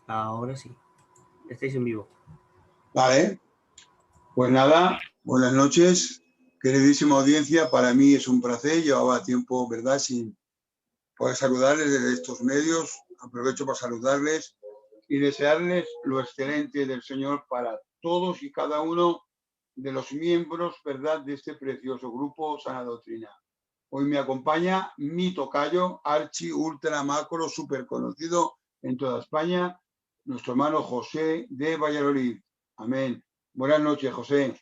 Ahora sí, estáis en vivo. Vale, pues nada, buenas noches, queridísima audiencia. Para mí es un placer, llevaba tiempo, ¿verdad?, sin poder saludarles desde estos medios. Aprovecho para saludarles y desearles lo excelente del Señor para todos y cada uno de los miembros, ¿verdad?, de este precioso grupo Sana Doctrina. Hoy me acompaña mi tocayo, archi ultra macro, súper conocido en toda España, nuestro hermano José de Valladolid. Amén. Buenas noches, José.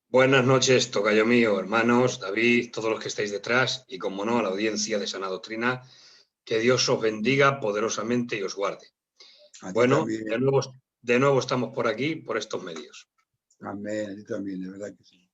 Buenas noches, tocayo mío, hermanos, David, todos los que estáis detrás y, como no, a la audiencia de Sana Doctrina. Que Dios os bendiga poderosamente y os guarde. Bueno, de nuevo estamos por aquí, por estos medios. Amén, a ti también, de verdad que sí.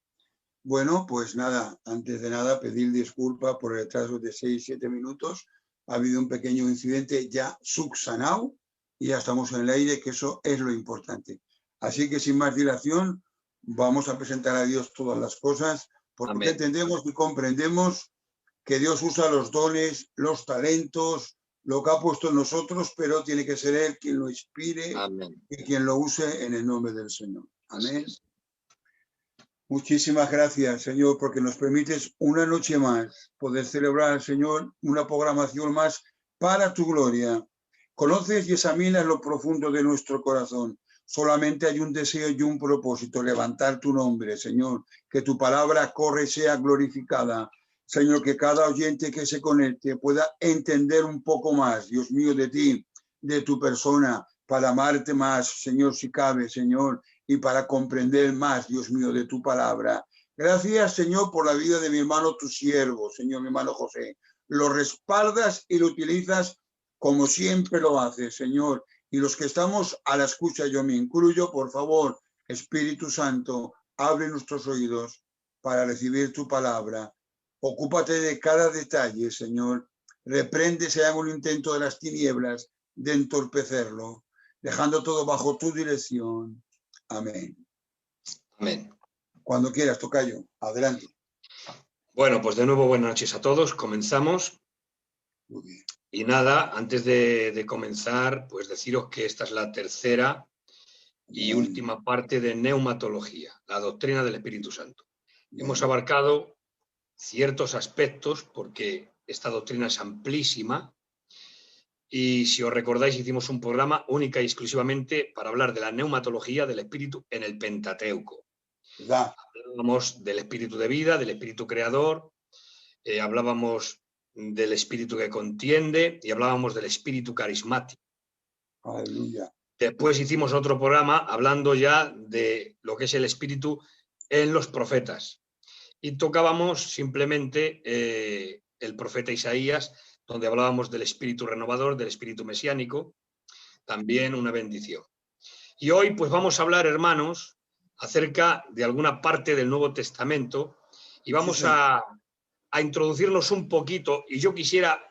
Bueno, pues nada, antes de nada, pedir disculpas por el retraso de 6-7 minutos. Ha habido un pequeño incidente ya subsanado y ya estamos en el aire, que eso es lo importante. Así que sin más dilación, vamos a presentar a Dios todas las cosas, porque Amén. entendemos y comprendemos que Dios usa los dones, los talentos, lo que ha puesto en nosotros, pero tiene que ser Él quien lo inspire. Amén. Y quien lo use en el nombre del Señor. Amén. Muchísimas gracias, Señor, porque nos permites una noche más poder celebrar, Señor, una programación más para tu gloria. Conoces y examinas lo profundo de nuestro corazón. Solamente hay un deseo y un propósito, levantar tu nombre, Señor, que tu palabra corre y sea glorificada. Señor, que cada oyente que se conecte pueda entender un poco más, Dios mío, de ti, de tu persona, para amarte más, Señor, si cabe, Señor, y para comprender más, Dios mío, de tu palabra. Gracias, Señor, por la vida de mi hermano, tu siervo, Señor, mi hermano José. Lo respaldas y lo utilizas como siempre lo haces, Señor. Y los que estamos a la escucha, yo me incluyo, por favor, Espíritu Santo, abre nuestros oídos para recibir tu palabra. Ocúpate de cada detalle, Señor. Reprende si hay un intento de las tinieblas de entorpecerlo, dejando todo bajo tu dirección. Amén. Amén. Cuando quieras, tocayo. Adelante. Bueno, pues de nuevo buenas noches a todos. Comenzamos. Muy bien. Y nada, antes de comenzar, pues deciros que esta es la tercera y última parte de neumatología, la doctrina del Espíritu Santo. Hemos abarcado ciertos aspectos porque esta doctrina es amplísima. Y si os recordáis, hicimos un programa única y exclusivamente para hablar de la neumatología del espíritu en el Pentateuco. Hablábamos del espíritu de vida, del espíritu creador, hablábamos del espíritu que contiende y hablábamos del espíritu carismático. Aleluya. Después hicimos otro programa hablando ya de lo que es el espíritu en los profetas. Y tocábamos simplemente el profeta Isaías, donde hablábamos del espíritu renovador, del espíritu mesiánico, también una bendición. Y hoy pues vamos a hablar, hermanos, acerca de alguna parte del Nuevo Testamento y vamos a introducirnos un poquito, y yo quisiera,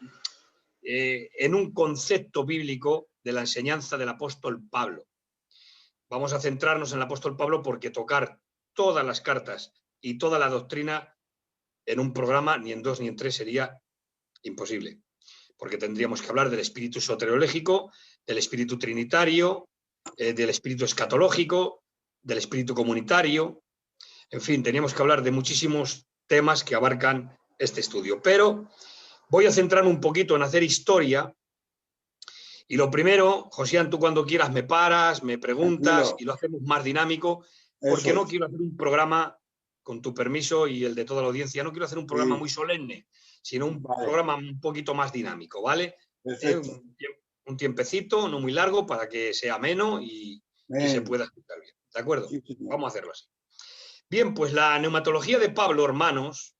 en un concepto bíblico de la enseñanza del apóstol Pablo. Vamos a centrarnos en el apóstol Pablo porque tocar todas las cartas y toda la doctrina en un programa, ni en 2 ni en 3, sería imposible, porque tendríamos que hablar del espíritu soteriológico, del espíritu trinitario, del espíritu escatológico, del espíritu comunitario. En fin, teníamos que hablar de muchísimos temas que abarcan este estudio. Pero voy a centrarme un poquito en hacer historia. Y lo primero, Josian, tú cuando quieras me paras, me preguntas y lo hacemos más dinámico, porque no quiero hacer un programa, con tu permiso y el de toda la audiencia, no quiero hacer un programa muy solemne, sino un programa un poquito más dinámico, ¿vale? Un tiempecito, no muy largo, para que sea ameno y se pueda escuchar bien. ¿De acuerdo? Vamos a hacerlo así. Bien, pues la neumatología de Pablo, hermanos,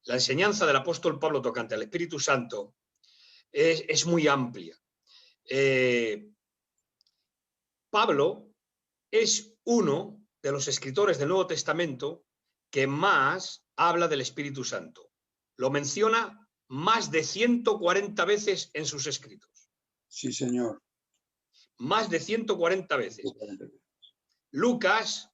la enseñanza del apóstol Pablo tocante al Espíritu Santo es muy amplia. Pablo es uno de los escritores del Nuevo Testamento que más habla del Espíritu Santo. Lo menciona más de 140 veces en sus escritos. Sí, señor. Más de 140 veces. Lucas,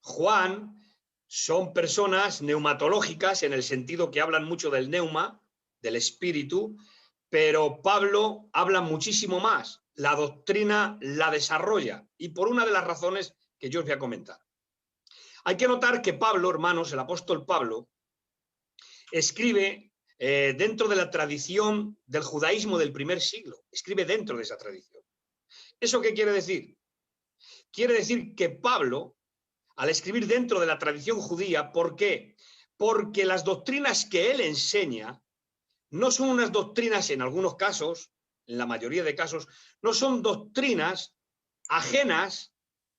Juan, son personas neumatológicas en el sentido que hablan mucho del neuma, del espíritu, Pero Pablo habla muchísimo más. La doctrina la desarrolla, y por una de las razones que yo os voy a comentar. Hay que notar que Pablo, hermanos, el apóstol Pablo, escribe dentro de la tradición del judaísmo del primer siglo. Escribe dentro de esa tradición. ¿Eso qué quiere decir? Quiere decir que Pablo, al escribir dentro de la tradición judía, ¿por qué? Porque las doctrinas que él enseña no son unas doctrinas, en algunos casos, en la mayoría de casos, no son doctrinas ajenas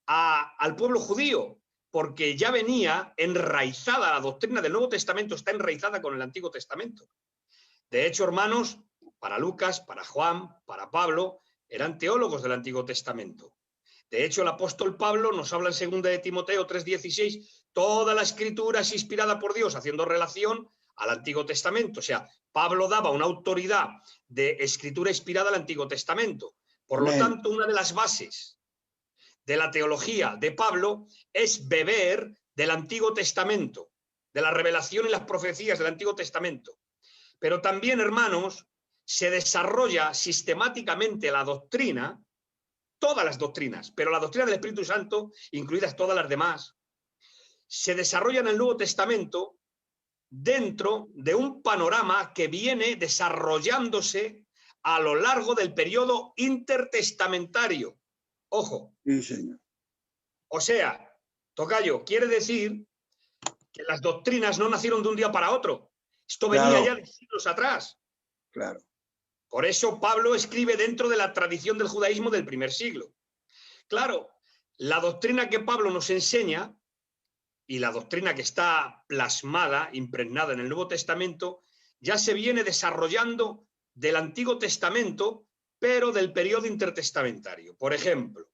al pueblo judío, porque ya venía enraizada, la doctrina del Nuevo Testamento está enraizada con el Antiguo Testamento. De hecho, hermanos, para Lucas, para Juan, para Pablo, eran teólogos del Antiguo Testamento. De hecho, el apóstol Pablo nos habla en 2 de Timoteo 3:16, toda la escritura es inspirada por Dios, haciendo relación al Antiguo Testamento. O sea, Pablo daba una autoridad de escritura inspirada al Antiguo Testamento. Por lo tanto, una de las bases de la teología de Pablo es beber del Antiguo Testamento, de la revelación y las profecías del Antiguo Testamento. Pero también, hermanos, se desarrolla sistemáticamente la doctrina, todas las doctrinas, pero la doctrina del Espíritu Santo, incluidas todas las demás, se desarrolla en el Nuevo Testamento dentro de un panorama que viene desarrollándose a lo largo del periodo intertestamentario. Ojo. Sí, señor. O sea, tocayo, quiere decir que las doctrinas no nacieron de un día para otro. Esto venía ya de siglos atrás. Claro. Por eso Pablo escribe dentro de la tradición del judaísmo del primer siglo. Claro, la doctrina que Pablo nos enseña y la doctrina que está plasmada, impregnada en el Nuevo Testamento, ya se viene desarrollando del Antiguo Testamento, pero del periodo intertestamentario. Por ejemplo,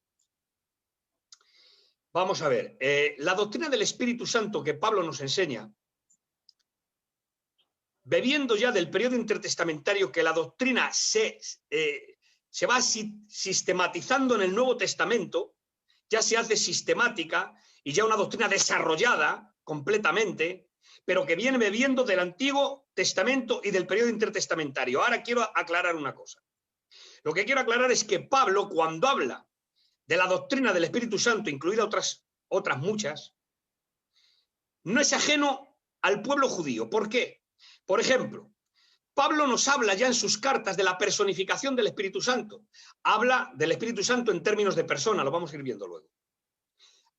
vamos a ver, la doctrina del Espíritu Santo que Pablo nos enseña, bebiendo ya del periodo intertestamentario, que la doctrina se va sistematizando en el Nuevo Testamento, ya se hace sistemática y ya una doctrina desarrollada completamente, pero que viene bebiendo del Antiguo Testamento y del periodo intertestamentario. Ahora quiero aclarar una cosa. Lo que quiero aclarar es que Pablo, cuando habla de la doctrina del Espíritu Santo, incluida otras muchas, no es ajeno al pueblo judío. ¿Por qué? Por ejemplo, Pablo nos habla ya en sus cartas de la personificación del Espíritu Santo. Habla del Espíritu Santo en términos de persona, lo vamos a ir viendo luego.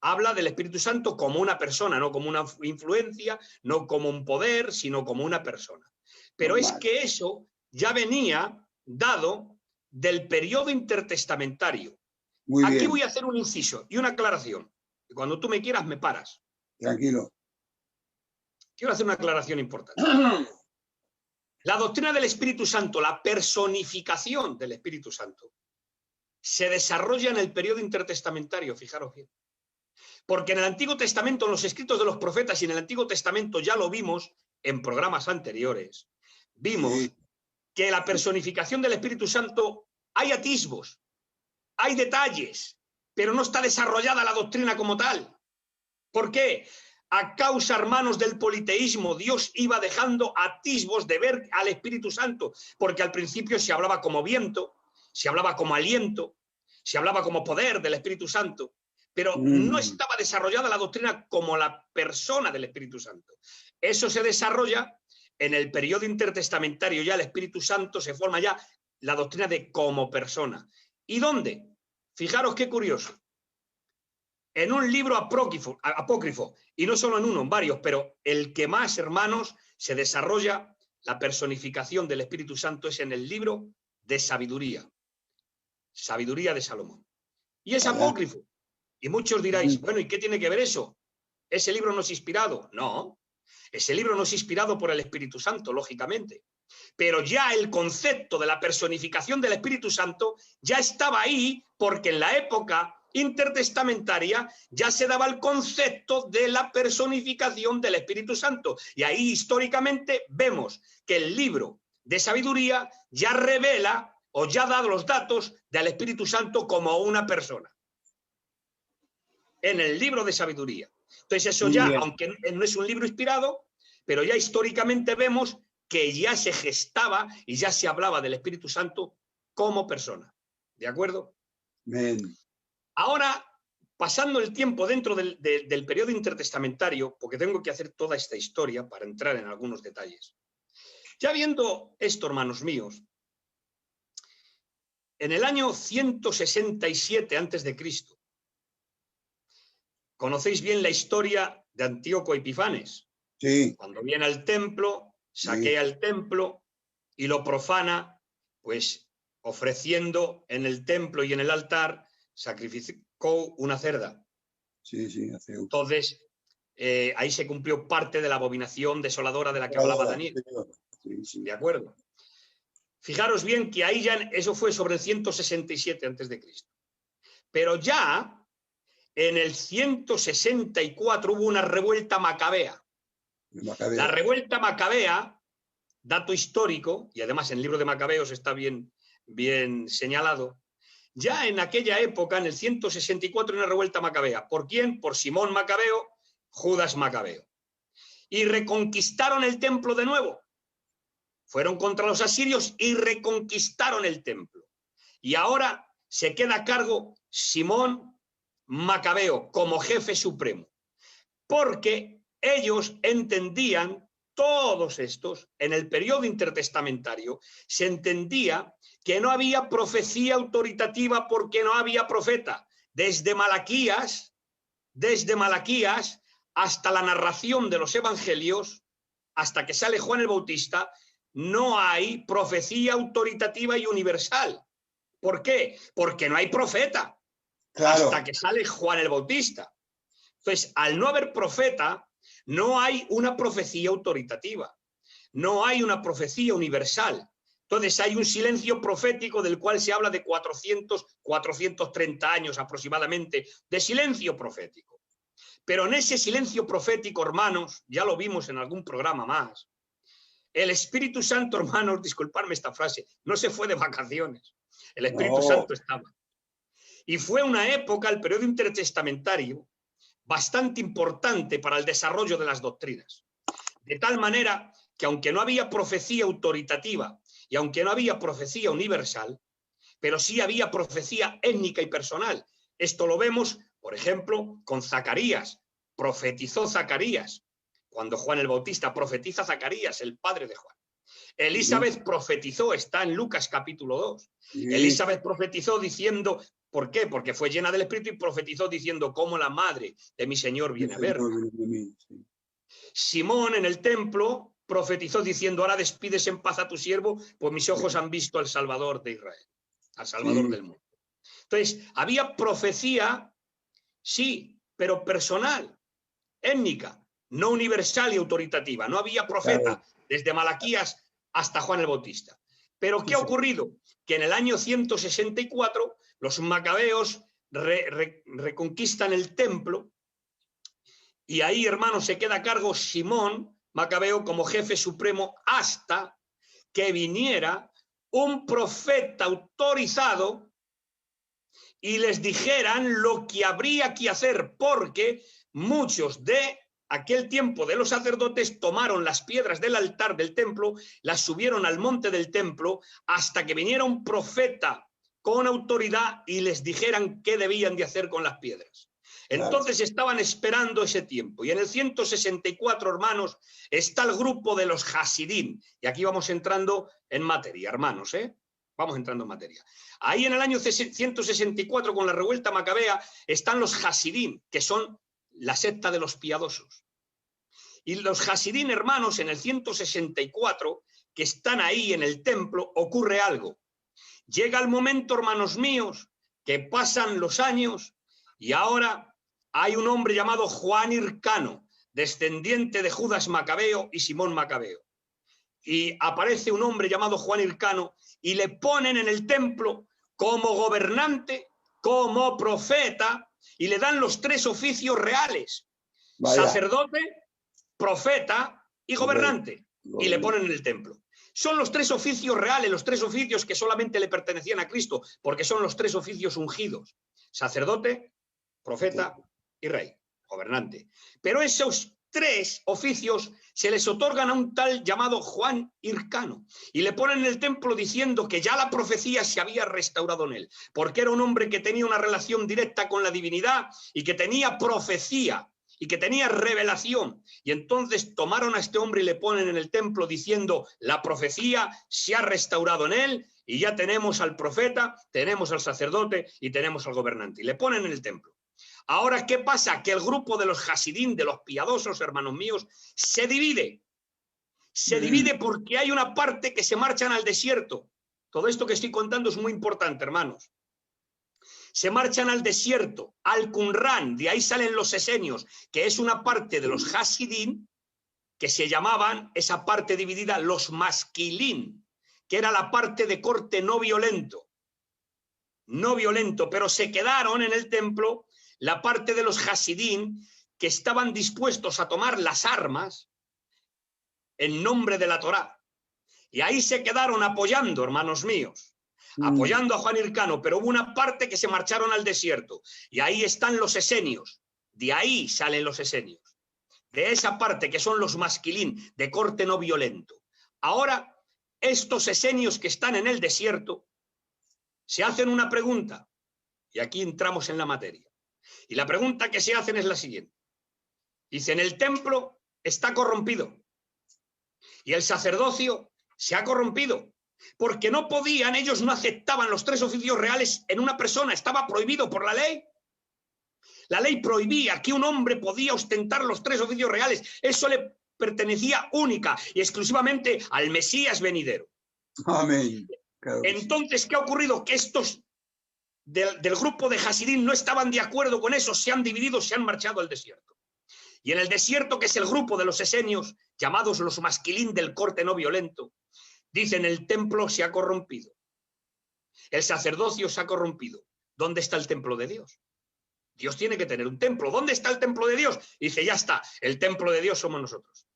Habla del Espíritu Santo como una persona, no como una influencia, no como un poder, sino como una persona. Pero es que eso ya venía dado del periodo intertestamentario. Aquí voy a hacer un inciso y una aclaración. Y cuando tú me quieras, me paras. Tranquilo. Quiero hacer una aclaración importante. La doctrina del Espíritu Santo, la personificación del Espíritu Santo, se desarrolla en el periodo intertestamentario, fijaros bien. Porque en el Antiguo Testamento, en los escritos de los profetas y en el Antiguo Testamento, ya lo vimos en programas anteriores, vimos que la personificación del Espíritu Santo hay atisbos, hay detalles, pero no está desarrollada la doctrina como tal. ¿Por qué? A causa, hermanos, del politeísmo, Dios iba dejando atisbos de ver al Espíritu Santo, porque al principio se hablaba como viento, se hablaba como aliento, se hablaba como poder del Espíritu Santo, pero no estaba desarrollada la doctrina como la persona del Espíritu Santo. Eso se desarrolla en el periodo intertestamentario, ya el Espíritu Santo se forma ya la doctrina de como persona. ¿Y dónde? Fijaros qué curioso. En un libro apócrifo, y no solo en uno, en varios, pero el que más, hermanos, se desarrolla la personificación del Espíritu Santo es en el libro de Sabiduría. Sabiduría de Salomón. Y es apócrifo. Y muchos diráis, bueno, ¿y qué tiene que ver eso? ¿Ese libro no es inspirado? No. Ese libro no es inspirado por el Espíritu Santo, lógicamente. Pero ya el concepto de la personificación del Espíritu Santo ya estaba ahí, porque en la época intertestamentaria ya se daba el concepto de la personificación del Espíritu Santo. Y ahí históricamente vemos que el libro de Sabiduría ya revela o ya da los datos del Espíritu Santo como una persona. En el libro de Sabiduría. Entonces eso ya, aunque no es un libro inspirado, pero ya históricamente vemos que ya se gestaba y ya se hablaba del Espíritu Santo como persona. ¿De acuerdo? Amén. Ahora, pasando el tiempo dentro del periodo intertestamentario, porque tengo que hacer toda esta historia para entrar en algunos detalles. Ya viendo esto, hermanos míos, en el año 167 a.C., conocéis bien la historia de Antíoco Epifanes. Sí. Cuando viene al templo, saquea el templo y lo profana, pues ofreciendo en el templo y en el altar, sacrificó una cerda. Sí, sí, hace... Entonces, ahí se cumplió parte de la abominación desoladora de la que hablaba Daniel. Sí, sí. ¿De acuerdo? Fijaros bien que ahí ya, eso fue sobre el 167 a.C. Pero ya en el 164 hubo una revuelta macabea. La revuelta macabea, dato histórico, y además en el libro de Macabeos está bien señalado, ya en aquella época, en el 164, una revuelta macabea. ¿Por quién? Por Simón Macabeo, Judas Macabeo. Y reconquistaron el templo de nuevo. Fueron contra los asirios y reconquistaron el templo. Y ahora se queda a cargo Simón Macabeo como jefe supremo. Porque ellos entendían, todos estos, en el periodo intertestamentario, se entendía que no había profecía autoritativa porque no había profeta. Desde Malaquías hasta la narración de los evangelios, hasta que sale Juan el Bautista, no hay profecía autoritativa y universal. ¿Por qué? Porque no hay profeta. Claro. Hasta que sale Juan el Bautista. Entonces, al no haber profeta, no hay una profecía autoritativa. No hay una profecía universal. Entonces, hay un silencio profético del cual se habla de 430 años aproximadamente de silencio profético. Pero en ese silencio profético, hermanos, ya lo vimos en algún programa más, el Espíritu Santo, hermanos, disculpadme esta frase, no se fue de vacaciones. El Espíritu Santo estaba. Y fue una época, el periodo intertestamentario, bastante importante para el desarrollo de las doctrinas. De tal manera que aunque no había profecía autoritativa y aunque no había profecía universal, pero sí había profecía étnica y personal. Esto lo vemos, por ejemplo, con Zacarías. Profetizó Zacarías. Cuando Juan el Bautista profetiza Zacarías, el padre de Juan. Elizabeth profetizó, está en Lucas capítulo 2. Elizabeth profetizó diciendo, ¿por qué? Porque fue llena del Espíritu y profetizó diciendo, cómo la madre de mi Señor viene a verme. Simón en el templo profetizó diciendo, ahora despides en paz a tu siervo, pues mis ojos han visto al Salvador de Israel, al Salvador del mundo. Entonces, había profecía, sí, pero personal, étnica, no universal y autoritativa. No había profeta desde Malaquías hasta Juan el Bautista. Pero ¿qué ha ocurrido? Que en el año 164 los macabeos reconquistan el templo y ahí, hermanos, se queda a cargo Simón Macabeo como jefe supremo hasta que viniera un profeta autorizado y les dijeran lo que habría que hacer, porque muchos de aquel tiempo de los sacerdotes tomaron las piedras del altar del templo, las subieron al monte del templo hasta que viniera un profeta con autoridad y les dijeran qué debían de hacer con las piedras. Entonces estaban esperando ese tiempo. Y en el 164, hermanos, está el grupo de los Hasidim. Y aquí vamos entrando en materia, hermanos, Vamos entrando en materia. Ahí en el año 164, con la revuelta macabea, están los Hasidim, que son la secta de los piadosos. Y los Hasidim, hermanos, en el 164, que están ahí en el templo, ocurre algo. Llega el momento, hermanos míos, que pasan los años y ahora hay un hombre llamado Juan Hircano, descendiente de Judas Macabeo y Simón Macabeo. Y aparece un hombre llamado Juan Hircano y le ponen en el templo como gobernante, como profeta, y le dan los 3 oficios reales. Sacerdote, profeta y gobernante. Y le ponen en el templo. Son los 3 oficios reales, los 3 oficios que solamente le pertenecían a Cristo, porque son los 3 oficios ungidos. Sacerdote, profeta y rey, gobernante. Pero esos 3 oficios se les otorgan a un tal llamado Juan Hircano y le ponen en el templo diciendo que ya la profecía se había restaurado en él, porque era un hombre que tenía una relación directa con la divinidad y que tenía profecía y que tenía revelación. Y entonces tomaron a este hombre y le ponen en el templo diciendo: la profecía se ha restaurado en él y ya tenemos al profeta, tenemos al sacerdote y tenemos al gobernante. Y le ponen en el templo. Ahora, ¿qué pasa? Que el grupo de los Hasidín, de los piadosos, hermanos míos, se divide. Se divide porque hay una parte que se marchan al desierto. Todo esto que estoy contando es muy importante, hermanos. Se marchan al desierto, al Qumran, de ahí salen los esenios, que es una parte de los Hasidín, que se llamaban, esa parte dividida, los masquilín, que era la parte de corte no violento. No violento, pero se quedaron en el templo la parte de los Hasidín que estaban dispuestos a tomar las armas en nombre de la Torá. Y ahí se quedaron apoyando, hermanos míos, apoyando a Juan Hircano, pero hubo una parte que se marcharon al desierto. Y ahí están los esenios, de ahí salen los esenios. De esa parte que son los masquilín, de corte no violento. Ahora, estos esenios que están en el desierto se hacen una pregunta, y aquí entramos en la materia. Y la pregunta que se hacen es la siguiente. Dicen: el templo está corrompido y el sacerdocio se ha corrompido, porque no podían, ellos no aceptaban los 3 oficios reales en una persona, estaba prohibido por la ley. La ley prohibía que un hombre podía ostentar los 3 oficios reales, eso le pertenecía única y exclusivamente al Mesías venidero. Amén. Entonces, ¿qué ha ocurrido? Que estos del grupo de Hasidín no estaban de acuerdo con eso, se han dividido, se han marchado al desierto. Y en el desierto, que es el grupo de los esenios, llamados los masquilín del corte no violento, dicen: el templo se ha corrompido, el sacerdocio se ha corrompido. ¿Dónde está el templo de Dios? Dios tiene que tener un templo. ¿Dónde está el templo de Dios? Y dice: ya está, el templo de Dios somos nosotros.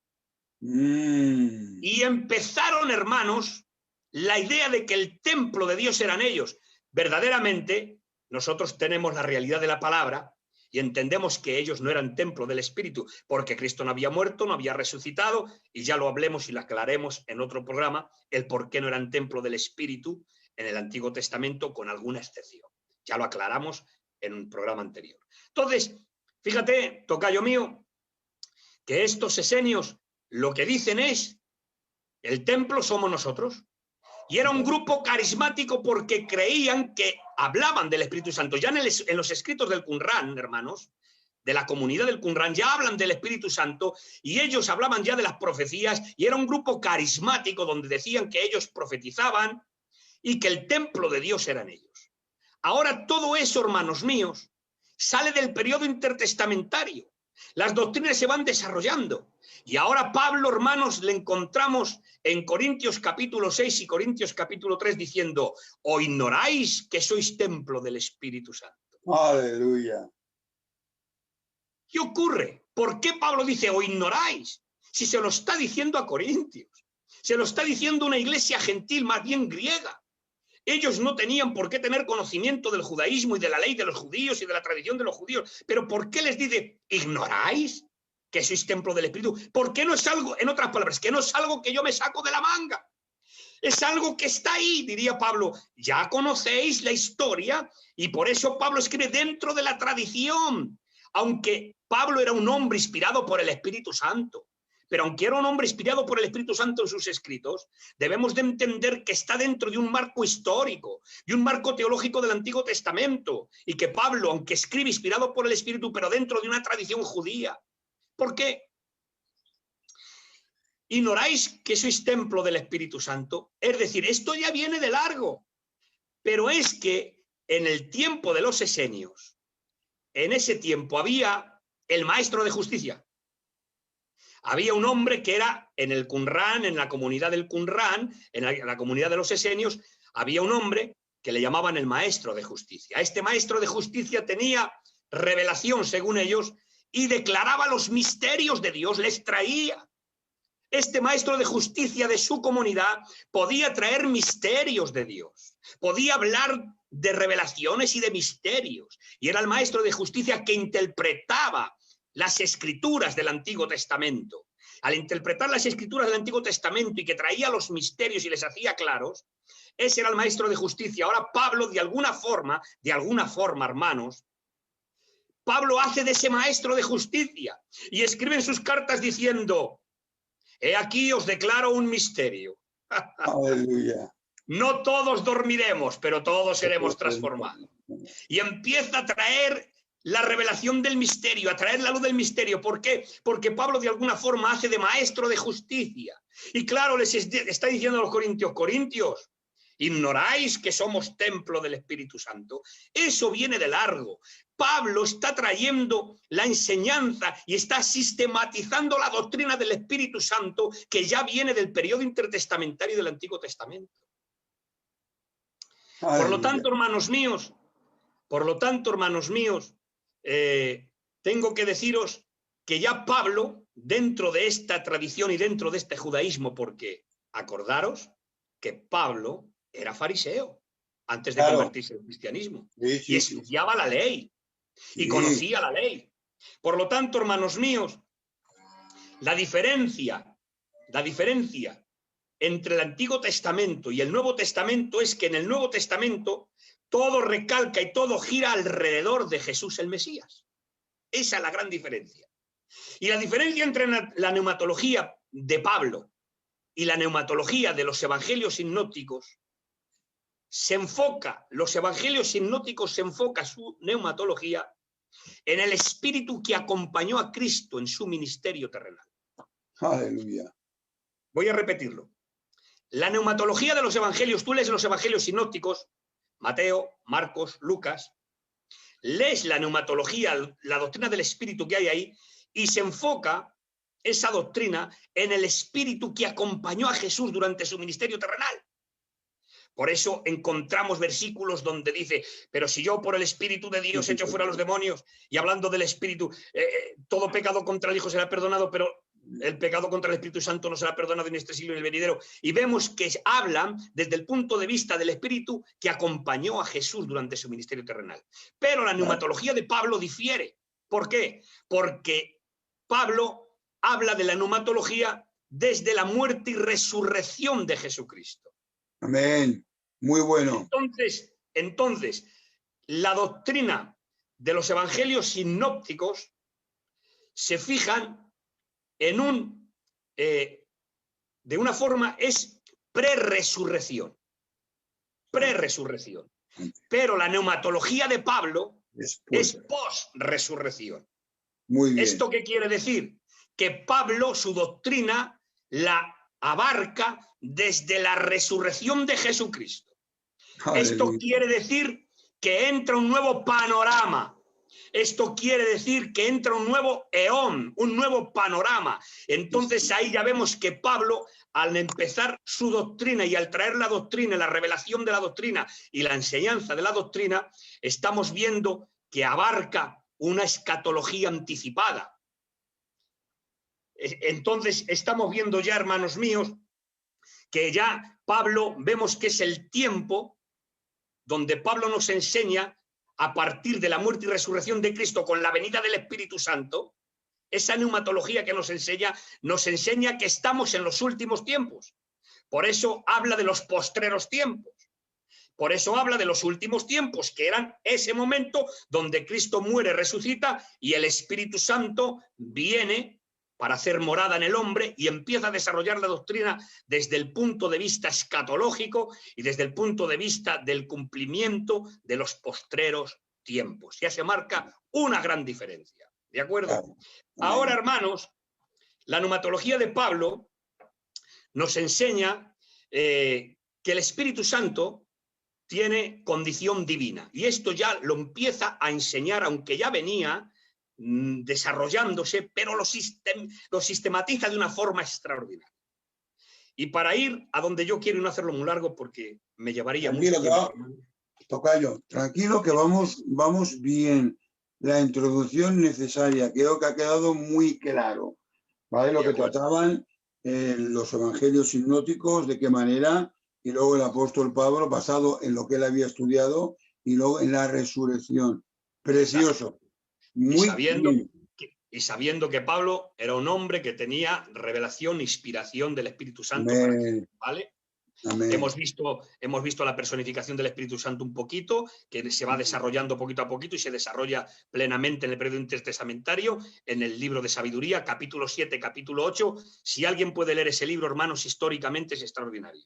Y empezaron, hermanos, la idea de que el templo de Dios eran ellos. Verdaderamente, nosotros tenemos la realidad de la palabra y entendemos que ellos no eran templo del Espíritu, porque Cristo no había muerto, no había resucitado, y ya lo hablemos y lo aclaremos en otro programa, el por qué no eran templo del Espíritu en el Antiguo Testamento, con alguna excepción. Ya lo aclaramos en un programa anterior. Entonces, fíjate, tocayo mío, que estos esenios lo que dicen es: el templo somos nosotros. Y era un grupo carismático porque creían que hablaban del Espíritu Santo. Ya en los escritos del Qumran, hermanos, de la comunidad del Qumran, ya hablan del Espíritu Santo y ellos hablaban ya de las profecías, y era un grupo carismático donde decían que ellos profetizaban y que el templo de Dios eran ellos. Ahora todo eso, hermanos míos, sale del periodo intertestamentario. Las doctrinas se van desarrollando. Y ahora Pablo, hermanos, le encontramos en Corintios capítulo 6 y Corintios capítulo 3 diciendo: ¿o ignoráis que sois templo del Espíritu Santo? Aleluya. ¿Qué ocurre? ¿Por qué Pablo dice o ignoráis? Si se lo está diciendo a Corintios, se lo está diciendo a una iglesia gentil, más bien griega. Ellos no tenían por qué tener conocimiento del judaísmo y de la ley de los judíos y de la tradición de los judíos. Pero ¿por qué les dice ignoráis que sois templo del Espíritu? ¿Por qué no es algo, en otras palabras, que no es algo que yo me saco de la manga? Es algo que está ahí, diría Pablo. Ya conocéis la historia y por eso Pablo escribe dentro de la tradición. Aunque Pablo era un hombre inspirado por el Espíritu Santo, pero aunque era un hombre inspirado por el Espíritu Santo en sus escritos, debemos de entender que está dentro de un marco histórico, de un marco teológico del Antiguo Testamento, y que Pablo, aunque escribe inspirado por el Espíritu, pero dentro de una tradición judía. ¿Por qué? ¿Ignoráis que sois templo del Espíritu Santo? Es decir, esto ya viene de largo, pero es que en el tiempo de los esenios, en ese tiempo había el maestro de justicia. Había un hombre que era en el Qumran, en la comunidad del Qumran, en la comunidad de los esenios, había un hombre que le llamaban el maestro de justicia. Este maestro de justicia tenía revelación, según ellos, y declaraba los misterios de Dios, les traía. Este maestro de justicia de su comunidad podía traer misterios de Dios, podía hablar de revelaciones y de misterios, y era el maestro de justicia que interpretaba las escrituras del Antiguo Testamento, al interpretar las escrituras del Antiguo Testamento y que traía los misterios y les hacía claros, ese era el maestro de justicia. Ahora Pablo, de alguna forma, hermanos, Pablo hace de ese maestro de justicia y escribe en sus cartas diciendo: he aquí os declaro un misterio. Aleluya. No todos dormiremos, pero todos seremos transformados. Y empieza a traer la revelación del misterio, a traer la luz del misterio. ¿Por qué? Porque Pablo de alguna forma hace de maestro de justicia. Y claro, les está diciendo a los corintios: Corintios, ¿ignoráis que somos templo del Espíritu Santo? Eso viene de largo. Pablo está trayendo la enseñanza y está sistematizando la doctrina del Espíritu Santo que ya viene del periodo intertestamentario del Antiguo Testamento. Por lo tanto, hermanos míos, tengo que deciros que ya Pablo, dentro de esta tradición y dentro de este judaísmo, porque acordaros que Pablo era fariseo antes de convertirse al cristianismo, y estudiaba la ley y conocía la ley. Por lo tanto, hermanos míos, la diferencia entre el Antiguo Testamento y el Nuevo Testamento es que en el Nuevo Testamento todo recalca y todo gira alrededor de Jesús el Mesías. Esa es la gran diferencia. Y la diferencia entre la neumatología de Pablo y la neumatología de los evangelios sinópticos los evangelios sinópticos se enfoca su neumatología en el espíritu que acompañó a Cristo en su ministerio terrenal. Aleluya. Voy a repetirlo. La neumatología de los evangelios, tú lees los evangelios sinópticos, Mateo, Marcos, Lucas, lees la neumatología, la doctrina del espíritu que hay ahí, y se enfoca esa doctrina en el espíritu que acompañó a Jesús durante su ministerio terrenal. Por eso encontramos versículos donde dice: pero si yo por el Espíritu de Dios echo fuera a los demonios, y hablando del Espíritu, todo pecado contra el Hijo será perdonado, pero el pecado contra el Espíritu Santo no será perdonado en este siglo y en el venidero. Y vemos que hablan desde el punto de vista del Espíritu que acompañó a Jesús durante su ministerio terrenal. Pero la neumatología de Pablo difiere. ¿Por qué? Porque Pablo habla de la neumatología desde la muerte y resurrección de Jesucristo. Amén. Muy bueno. Entonces, la doctrina de los evangelios sinópticos se fijan en de una forma, es pre-resurrección. Pre-resurrección. Pero la neumatología de Pablo es post-resurrección. Muy bien. ¿Esto qué quiere decir? Que Pablo, su doctrina, la abarca desde la resurrección de Jesucristo. Aleluya. Esto quiere decir que entra un nuevo panorama. Esto quiere decir que entra un nuevo eón, un nuevo panorama. Entonces ahí ya vemos que Pablo, al empezar su doctrina y al traer la doctrina, la revelación de la doctrina y la enseñanza de la doctrina, estamos viendo que abarca una escatología anticipada. Entonces estamos viendo ya, hermanos míos, que ya Pablo, vemos que es el tiempo donde Pablo nos enseña, a partir de la muerte y resurrección de Cristo con la venida del Espíritu Santo, esa neumatología que nos enseña que estamos en los últimos tiempos. Por eso habla de los postreros tiempos. Por eso habla de los últimos tiempos, que eran ese momento donde Cristo muere, resucita y el Espíritu Santo viene para hacer morada en el hombre y empieza a desarrollar la doctrina desde el punto de vista escatológico y desde el punto de vista del cumplimiento de los postreros tiempos. Ya se marca una gran diferencia. ¿De acuerdo? Ahora, hermanos, la neumatología de Pablo nos enseña que el Espíritu Santo tiene condición divina. Y esto ya lo empieza a enseñar, aunque ya venía desarrollándose, pero lo sistematiza de una forma extraordinaria. Y para ir a donde yo quiero y no hacerlo muy largo porque me llevaría mucho tiempo. Tocayo, tranquilo que vamos bien. La introducción necesaria, creo que ha quedado muy claro, ¿vale? Lo que trataban los evangelios sinópticos, de qué manera, y luego el apóstol Pablo, basado en lo que él había estudiado, y luego en la resurrección. Precioso. Muy sabiendo bien. y sabiendo que Pablo era un hombre que tenía revelación, inspiración del Espíritu Santo, Amén. ¿vale? Amén. Hemos visto la personificación del Espíritu Santo un poquito, que se va desarrollando poquito a poquito y se desarrolla plenamente en el periodo intertestamentario, en el libro de Sabiduría, capítulo 7, capítulo 8. Si alguien puede leer ese libro, hermanos, históricamente es extraordinario.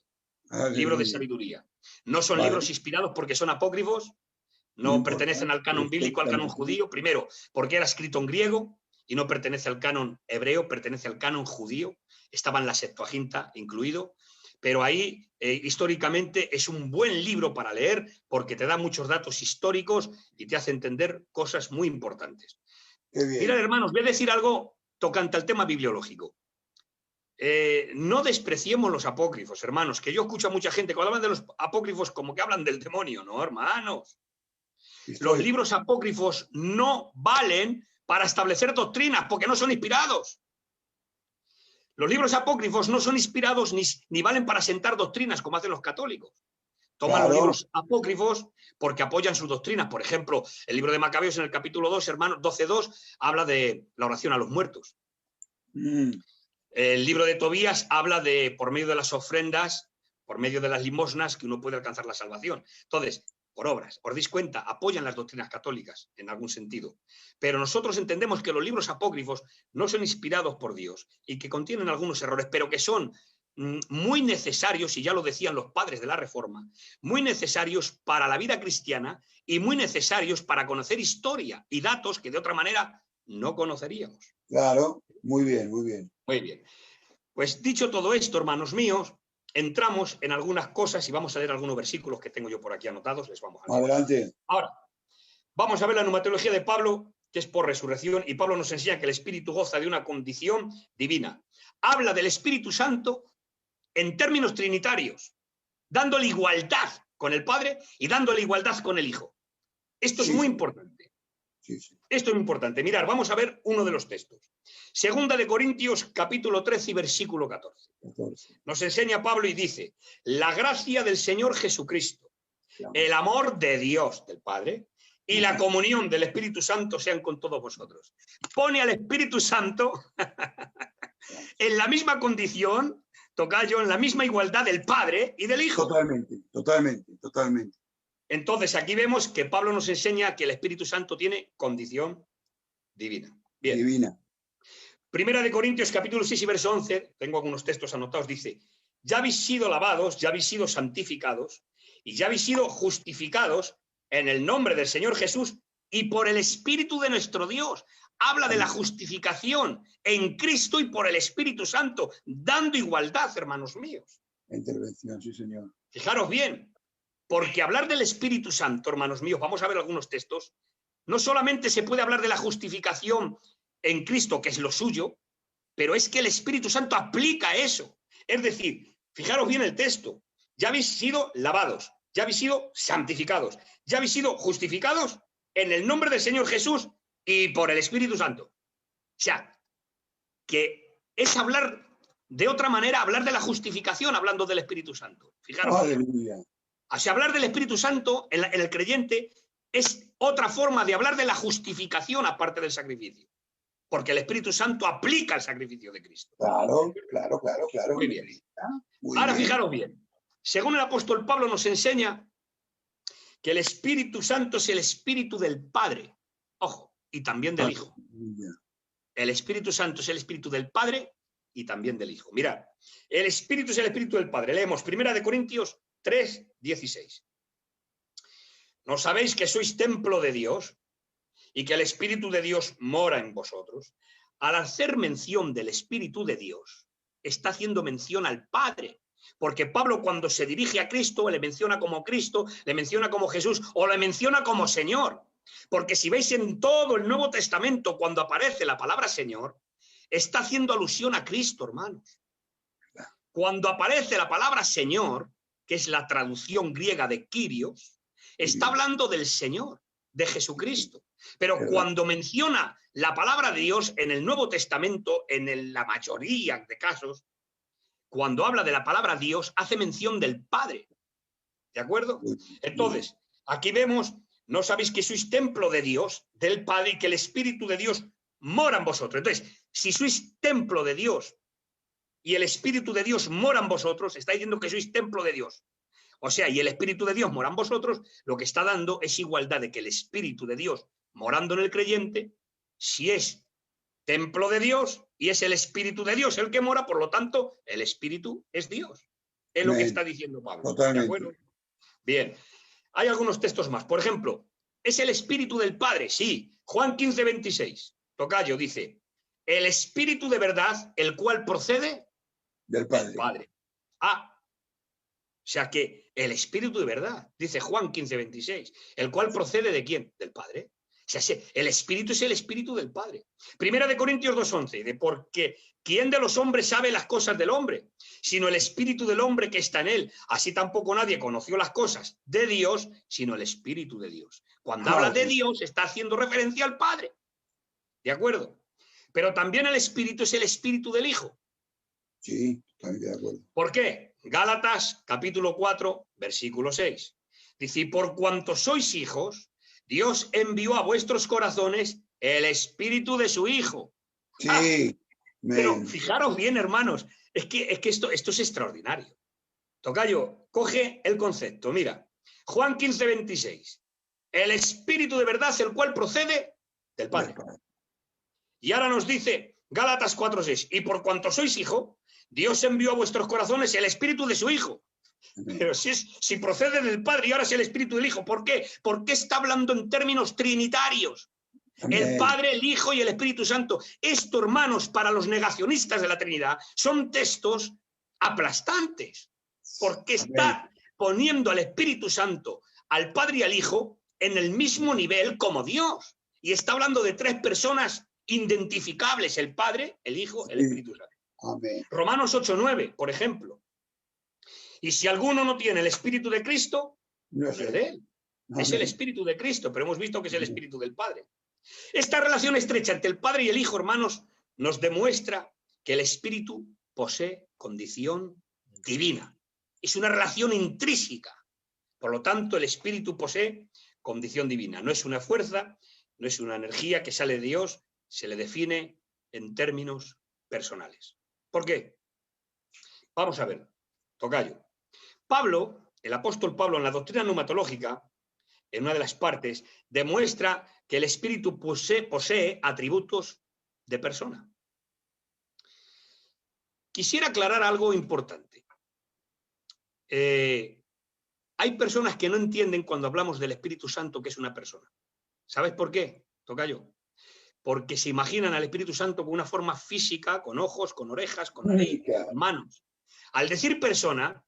Aleluya. Libro de Sabiduría. No son libros inspirados porque son apócrifos, no pertenecen al canon bíblico, al canon judío. Primero, porque era escrito en griego y no pertenece al canon hebreo, pertenece al canon judío. Estaba en la Septuaginta incluido. Pero ahí, históricamente, es un buen libro para leer porque te da muchos datos históricos y te hace entender cosas muy importantes. Mirad, hermanos, voy a decir algo tocante al tema bibliológico. No despreciemos los apócrifos, hermanos, que yo escucho a mucha gente cuando hablan de los apócrifos como que hablan del demonio. No, hermanos. Los libros apócrifos no valen para establecer doctrinas porque no son inspirados. Los libros apócrifos no son inspirados ni valen para sentar doctrinas como hacen los católicos. Toman los libros apócrifos porque apoyan sus doctrinas. Por ejemplo, el libro de Macabeos en el capítulo 2, hermanos, 12.2, habla de la oración a los muertos. El libro de Tobías habla de, por medio de las ofrendas, por medio de las limosnas, que uno puede alcanzar la salvación. Entonces, por obras, ¿os dais cuenta? Apoyan las doctrinas católicas en algún sentido. Pero nosotros entendemos que los libros apócrifos no son inspirados por Dios y que contienen algunos errores, pero que son muy necesarios, y ya lo decían los padres de la Reforma, muy necesarios para la vida cristiana y muy necesarios para conocer historia y datos que de otra manera no conoceríamos. Claro, muy bien, muy bien. Muy bien. Pues dicho todo esto, hermanos míos, entramos en algunas cosas y vamos a leer algunos versículos que tengo yo por aquí anotados. Les vamos a leer. Adelante. Ahora, vamos a ver la pneumatología de Pablo, que es por resurrección, y Pablo nos enseña que el Espíritu goza de una condición divina. Habla del Espíritu Santo en términos trinitarios, dándole igualdad con el Padre y dándole igualdad con el Hijo. Esto es muy importante. Esto es muy importante. Mirad, vamos a ver uno de los textos. Segunda de Corintios, capítulo 13 y versículo 14. Nos enseña Pablo y dice: la gracia del Señor Jesucristo, el amor de Dios, del Padre, y la comunión del Espíritu Santo sean con todos vosotros. Pone al Espíritu Santo en la misma condición, tocayo, en la misma igualdad del Padre y del Hijo. Totalmente, totalmente, totalmente. Entonces, aquí vemos que Pablo nos enseña que el Espíritu Santo tiene condición divina. Bien. Divina. Primera de Corintios, capítulo 6 y verso 11, tengo algunos textos anotados, dice: ya habéis sido lavados, ya habéis sido santificados y ya habéis sido justificados en el nombre del Señor Jesús y por el Espíritu de nuestro Dios. Habla de la justificación en Cristo y por el Espíritu Santo, dando igualdad, hermanos míos. Intervención, sí, señor. Fijaros bien. Porque hablar del Espíritu Santo, hermanos míos, vamos a ver algunos textos, no solamente se puede hablar de la justificación en Cristo, que es lo suyo, pero es que el Espíritu Santo aplica eso. Es decir, fijaros bien el texto, ya habéis sido lavados, ya habéis sido santificados, ya habéis sido justificados en el nombre del Señor Jesús y por el Espíritu Santo. O sea, que es hablar de otra manera, hablar de la justificación hablando del Espíritu Santo. Fijaros. Aleluya. Así, hablar del Espíritu Santo en el creyente es otra forma de hablar de la justificación aparte del sacrificio. Porque el Espíritu Santo aplica el sacrificio de Cristo. Claro, claro, claro, claro. Muy bien. Muy Ahora, bien. fijaros bien. Según el apóstol Pablo nos enseña que el Espíritu Santo es el Espíritu del Padre. Ojo, y también del Hijo. El Espíritu Santo es el Espíritu del Padre y también del Hijo. Mirad, el Espíritu es el Espíritu del Padre. Leemos Primera de Corintios 3:16. ¿No sabéis que sois templo de Dios y que el Espíritu de Dios mora en vosotros? Al hacer mención del Espíritu de Dios, está haciendo mención al Padre. Porque Pablo, cuando se dirige a Cristo, le menciona como Cristo, le menciona como Jesús o le menciona como Señor. Porque si veis en todo el Nuevo Testamento, cuando aparece la palabra Señor, está haciendo alusión a Cristo, hermanos. Cuando aparece la palabra Señor, que es la traducción griega de Kyrios, está hablando del Señor, de Jesucristo. Pero cuando menciona la palabra de Dios en el Nuevo Testamento, en la mayoría de casos, cuando habla de la palabra Dios, hace mención del Padre. ¿De acuerdo? Entonces, aquí vemos, ¿no sabéis que sois templo de Dios, del Padre, y que el Espíritu de Dios mora en vosotros. Entonces, si sois templo de Dios y el Espíritu de Dios mora en vosotros, está diciendo que sois templo de Dios. O sea, y el Espíritu de Dios mora en vosotros, lo que está dando es igualdad de que el Espíritu de Dios morando en el creyente, si es templo de Dios y es el Espíritu de Dios el que mora, por lo tanto, el Espíritu es Dios. Es lo que está diciendo Pablo. Totalmente. ¿De acuerdo? Bien. Hay algunos textos más. Por ejemplo, ¿es el Espíritu del Padre? Sí. Juan 15, 26. Tocayo dice, el Espíritu de verdad, el cual procede del Padre. del Padre. Ah, o sea que el Espíritu de verdad, dice Juan 15, 26, el cual procede ¿de quién? Del Padre. O sea, el Espíritu es el Espíritu del Padre. Primera de Corintios 2:11, de porque ¿quién de los hombres sabe las cosas del hombre? Sino el Espíritu del hombre que está en él. Así tampoco nadie conoció las cosas de Dios, sino el Espíritu de Dios. Cuando habla de Dios, está haciendo referencia al Padre. ¿De acuerdo? Pero también el Espíritu es el Espíritu del Hijo. Sí, también de acuerdo. ¿Por qué? Gálatas, capítulo 4, versículo 6. Dice, y por cuanto sois hijos, Dios envió a vuestros corazones el Espíritu de su Hijo. Sí. Pero fijaros bien, hermanos, es que esto es extraordinario. Tocayo, coge el concepto. Mira, Juan 15, 26. El Espíritu de verdad, el cual procede del Padre. Y ahora nos dice Gálatas 4, 6. Y por cuanto sois hijo, Dios envió a vuestros corazones el Espíritu de su Hijo. Pero si procede del Padre y ahora es el Espíritu del Hijo, ¿por qué? Porque está hablando en términos trinitarios. El Padre, el Hijo y el Espíritu Santo. Esto, hermanos, para los negacionistas de la Trinidad, son textos aplastantes, porque está poniendo al Espíritu Santo, al Padre y al Hijo, en el mismo nivel como Dios. Y está hablando de tres personas identificables, el Padre, el Hijo, el Espíritu Santo. Amén. Romanos 8:9, por ejemplo. Y si alguno no tiene el Espíritu de Cristo, no es de él. Es el Espíritu de Cristo, pero hemos visto que es el Espíritu del Padre. Esta relación estrecha entre el Padre y el Hijo, hermanos, nos demuestra que el Espíritu posee condición divina. Es una relación intrínseca. Por lo tanto, el Espíritu posee condición divina. No es una fuerza, no es una energía que sale de Dios, se le define en términos personales. ¿Por qué? Vamos a ver, tocayo. Pablo, el apóstol Pablo, en la doctrina neumatológica, en una de las partes, demuestra que el Espíritu posee atributos de persona. Quisiera aclarar algo importante. Hay personas que no entienden cuando hablamos del Espíritu Santo que es una persona. ¿Sabes por qué, tocayo? Porque se imaginan al Espíritu Santo con una forma física, con ojos, con orejas, con nariz, con manos. Al decir persona,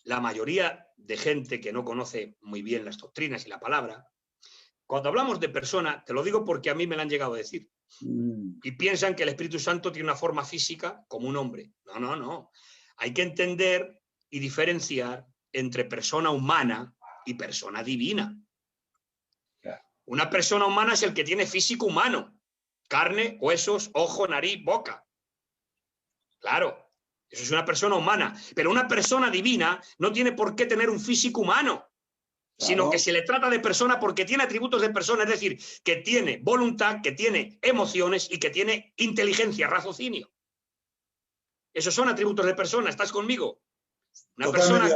la mayoría de gente que no conoce muy bien las doctrinas y la palabra, cuando hablamos de persona, te lo digo porque a mí me lo han llegado a decir, y piensan que el Espíritu Santo tiene una forma física como un hombre. No, no, no. Hay que entender y diferenciar entre persona humana y persona divina. Una persona humana es el que tiene físico humano, carne, huesos, ojo, nariz, boca. Claro. Eso es una persona humana, pero una persona divina no tiene por qué tener un físico humano, sino que se le trata de persona porque tiene atributos de persona, es decir, que tiene voluntad, que tiene emociones y que tiene inteligencia, raciocinio. Esos son atributos de persona, ¿estás conmigo? Una persona,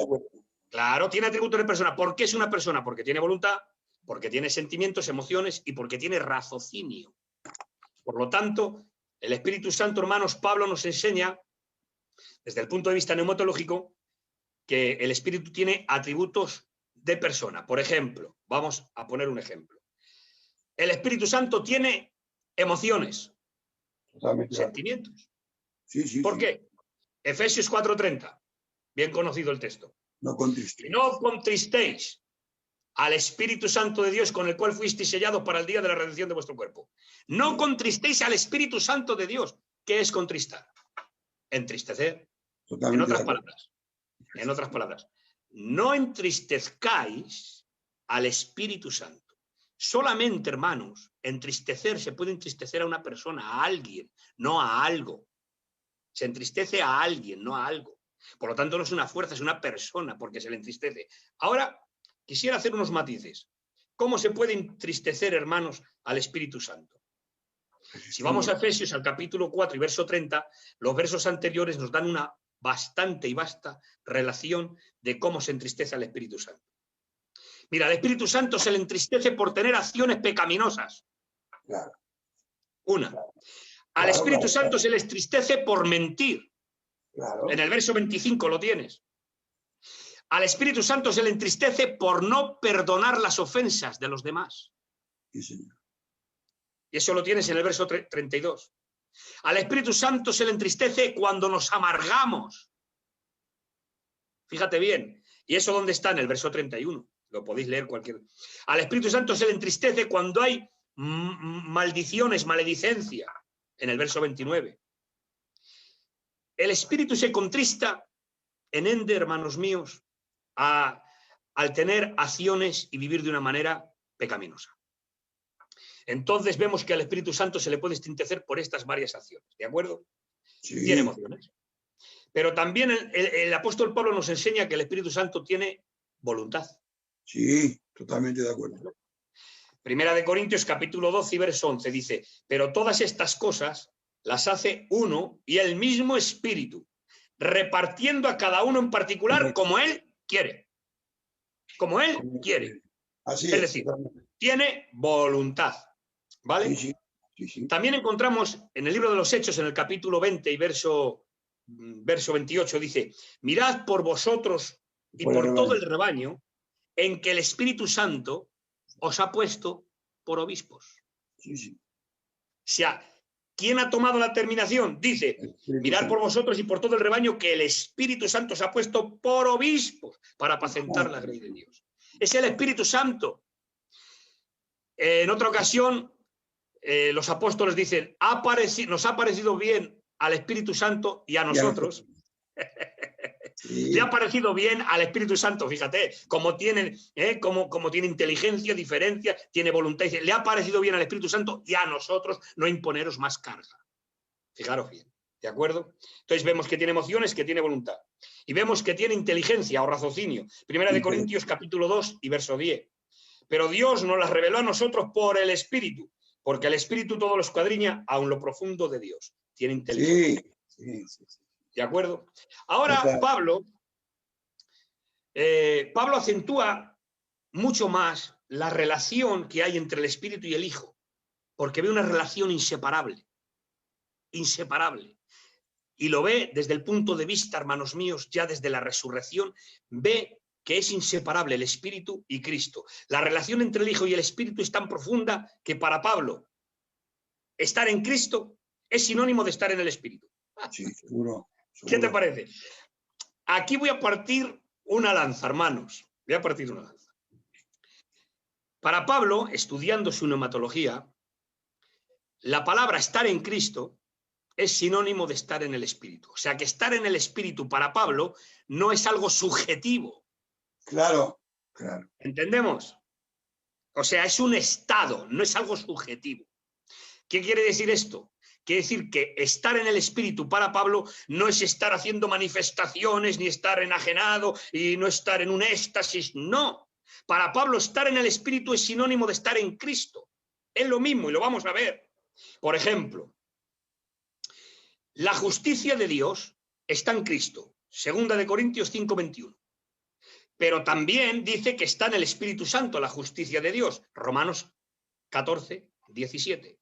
claro, tiene atributos de persona. ¿Por qué es una persona? Porque tiene voluntad, porque tiene sentimientos, emociones y porque tiene raciocinio. Por lo tanto, el Espíritu Santo, hermanos, Pablo nos enseña desde el punto de vista neumatológico, que el Espíritu tiene atributos de persona. Por ejemplo, vamos a poner un ejemplo. El Espíritu Santo tiene emociones, sentimientos. ¿Por qué? Efesios 4:30, bien conocido el texto. No contristéis. No contristéis al Espíritu Santo de Dios con el cual fuisteis sellados para el día de la redención de vuestro cuerpo. No contristéis al Espíritu Santo de Dios. ¿Qué es contristar? Entristecer. En otras palabras, no entristezcáis al Espíritu Santo. Solamente, hermanos, entristecer, se puede entristecer a una persona, a alguien, no a algo. Se entristece a alguien, no a algo. Por lo tanto, no es una fuerza, es una persona porque se le entristece. Ahora, quisiera hacer unos matices. ¿Cómo se puede entristecer, hermanos, al Espíritu Santo? Si vamos a Efesios al capítulo 4 y verso 30, los versos anteriores nos dan una bastante y vasta relación de cómo se entristece al Espíritu Santo. Mira, al Espíritu Santo se le entristece por tener acciones pecaminosas. Claro. Una. Al Espíritu Santo se le entristece por mentir. Claro. En el verso 25 lo tienes. Al Espíritu Santo se le entristece por no perdonar las ofensas de los demás. Sí, señor. Y eso lo tienes en el verso 32. Al Espíritu Santo se le entristece cuando nos amargamos. Fíjate bien. ¿Y eso dónde está? En el verso 31. Lo podéis leer cualquier. Al Espíritu Santo se le entristece cuando hay maldiciones, maledicencia. En el verso 29. El Espíritu se contrista en ende, hermanos míos, al tener acciones y vivir de una manera pecaminosa. Entonces vemos que al Espíritu Santo se le puede entristecer por estas varias acciones, ¿de acuerdo? Sí. Tiene emociones. Pero también el apóstol Pablo nos enseña que el Espíritu Santo tiene voluntad. Sí, totalmente de acuerdo. Primera de Corintios, capítulo 12 y verso 11, dice, pero todas estas cosas las hace uno y el mismo Espíritu, repartiendo a cada uno en particular como él quiere. Como él quiere. Así es decir, tiene voluntad. ¿Vale? Sí, sí, sí, sí. También encontramos en el libro de los Hechos, en el capítulo 20 y verso 28, dice, mirad por vosotros y por todo el rebaño en que el Espíritu Santo os ha puesto por obispos. Sí, sí. O sea, ¿quién ha tomado la terminación? Dice, mirad por vosotros y por todo el rebaño que el Espíritu Santo os ha puesto por obispos para apacentar la grey de Dios. Es el Espíritu Santo. En otra ocasión, los apóstoles dicen, nos ha parecido bien al Espíritu Santo y a nosotros. Sí. Le ha parecido bien al Espíritu Santo, fíjate, como tiene inteligencia, diferencia, tiene voluntad. Le ha parecido bien al Espíritu Santo y a nosotros no imponeros más carga. Fijaros bien, ¿de acuerdo? Entonces vemos que tiene emociones, que tiene voluntad. Y vemos que tiene inteligencia o raciocinio. Primera de Corintios, capítulo 2 y verso 10. Pero Dios nos las reveló a nosotros por el Espíritu, porque el Espíritu todo lo escuadriña aun lo profundo de Dios. Tiene inteligencia. Sí, sí, sí. ¿De acuerdo? Ahora, Pablo acentúa mucho más la relación que hay entre el Espíritu y el Hijo, porque ve una relación inseparable. Inseparable. Y lo ve desde el punto de vista, hermanos míos, ya desde la resurrección, ve que es inseparable el Espíritu y Cristo. La relación entre el Hijo y el Espíritu es tan profunda que para Pablo estar en Cristo es sinónimo de estar en el Espíritu. Sí, seguro. ¿Qué te parece? Aquí voy a partir una lanza, hermanos. Voy a partir una lanza. Para Pablo, estudiando su neumatología, la palabra estar en Cristo es sinónimo de estar en el Espíritu. O sea, que estar en el Espíritu para Pablo no es algo subjetivo. Claro, claro. ¿Entendemos? O sea, es un estado, no es algo subjetivo. ¿Qué quiere decir esto? Quiere decir que estar en el Espíritu para Pablo no es estar haciendo manifestaciones, ni estar enajenado y no estar en un éxtasis. No. Para Pablo estar en el Espíritu es sinónimo de estar en Cristo. Es lo mismo y lo vamos a ver. Por ejemplo, la justicia de Dios está en Cristo. 2 de Corintios 5:21. Pero también dice que está en el Espíritu Santo la justicia de Dios. Romanos 14:17.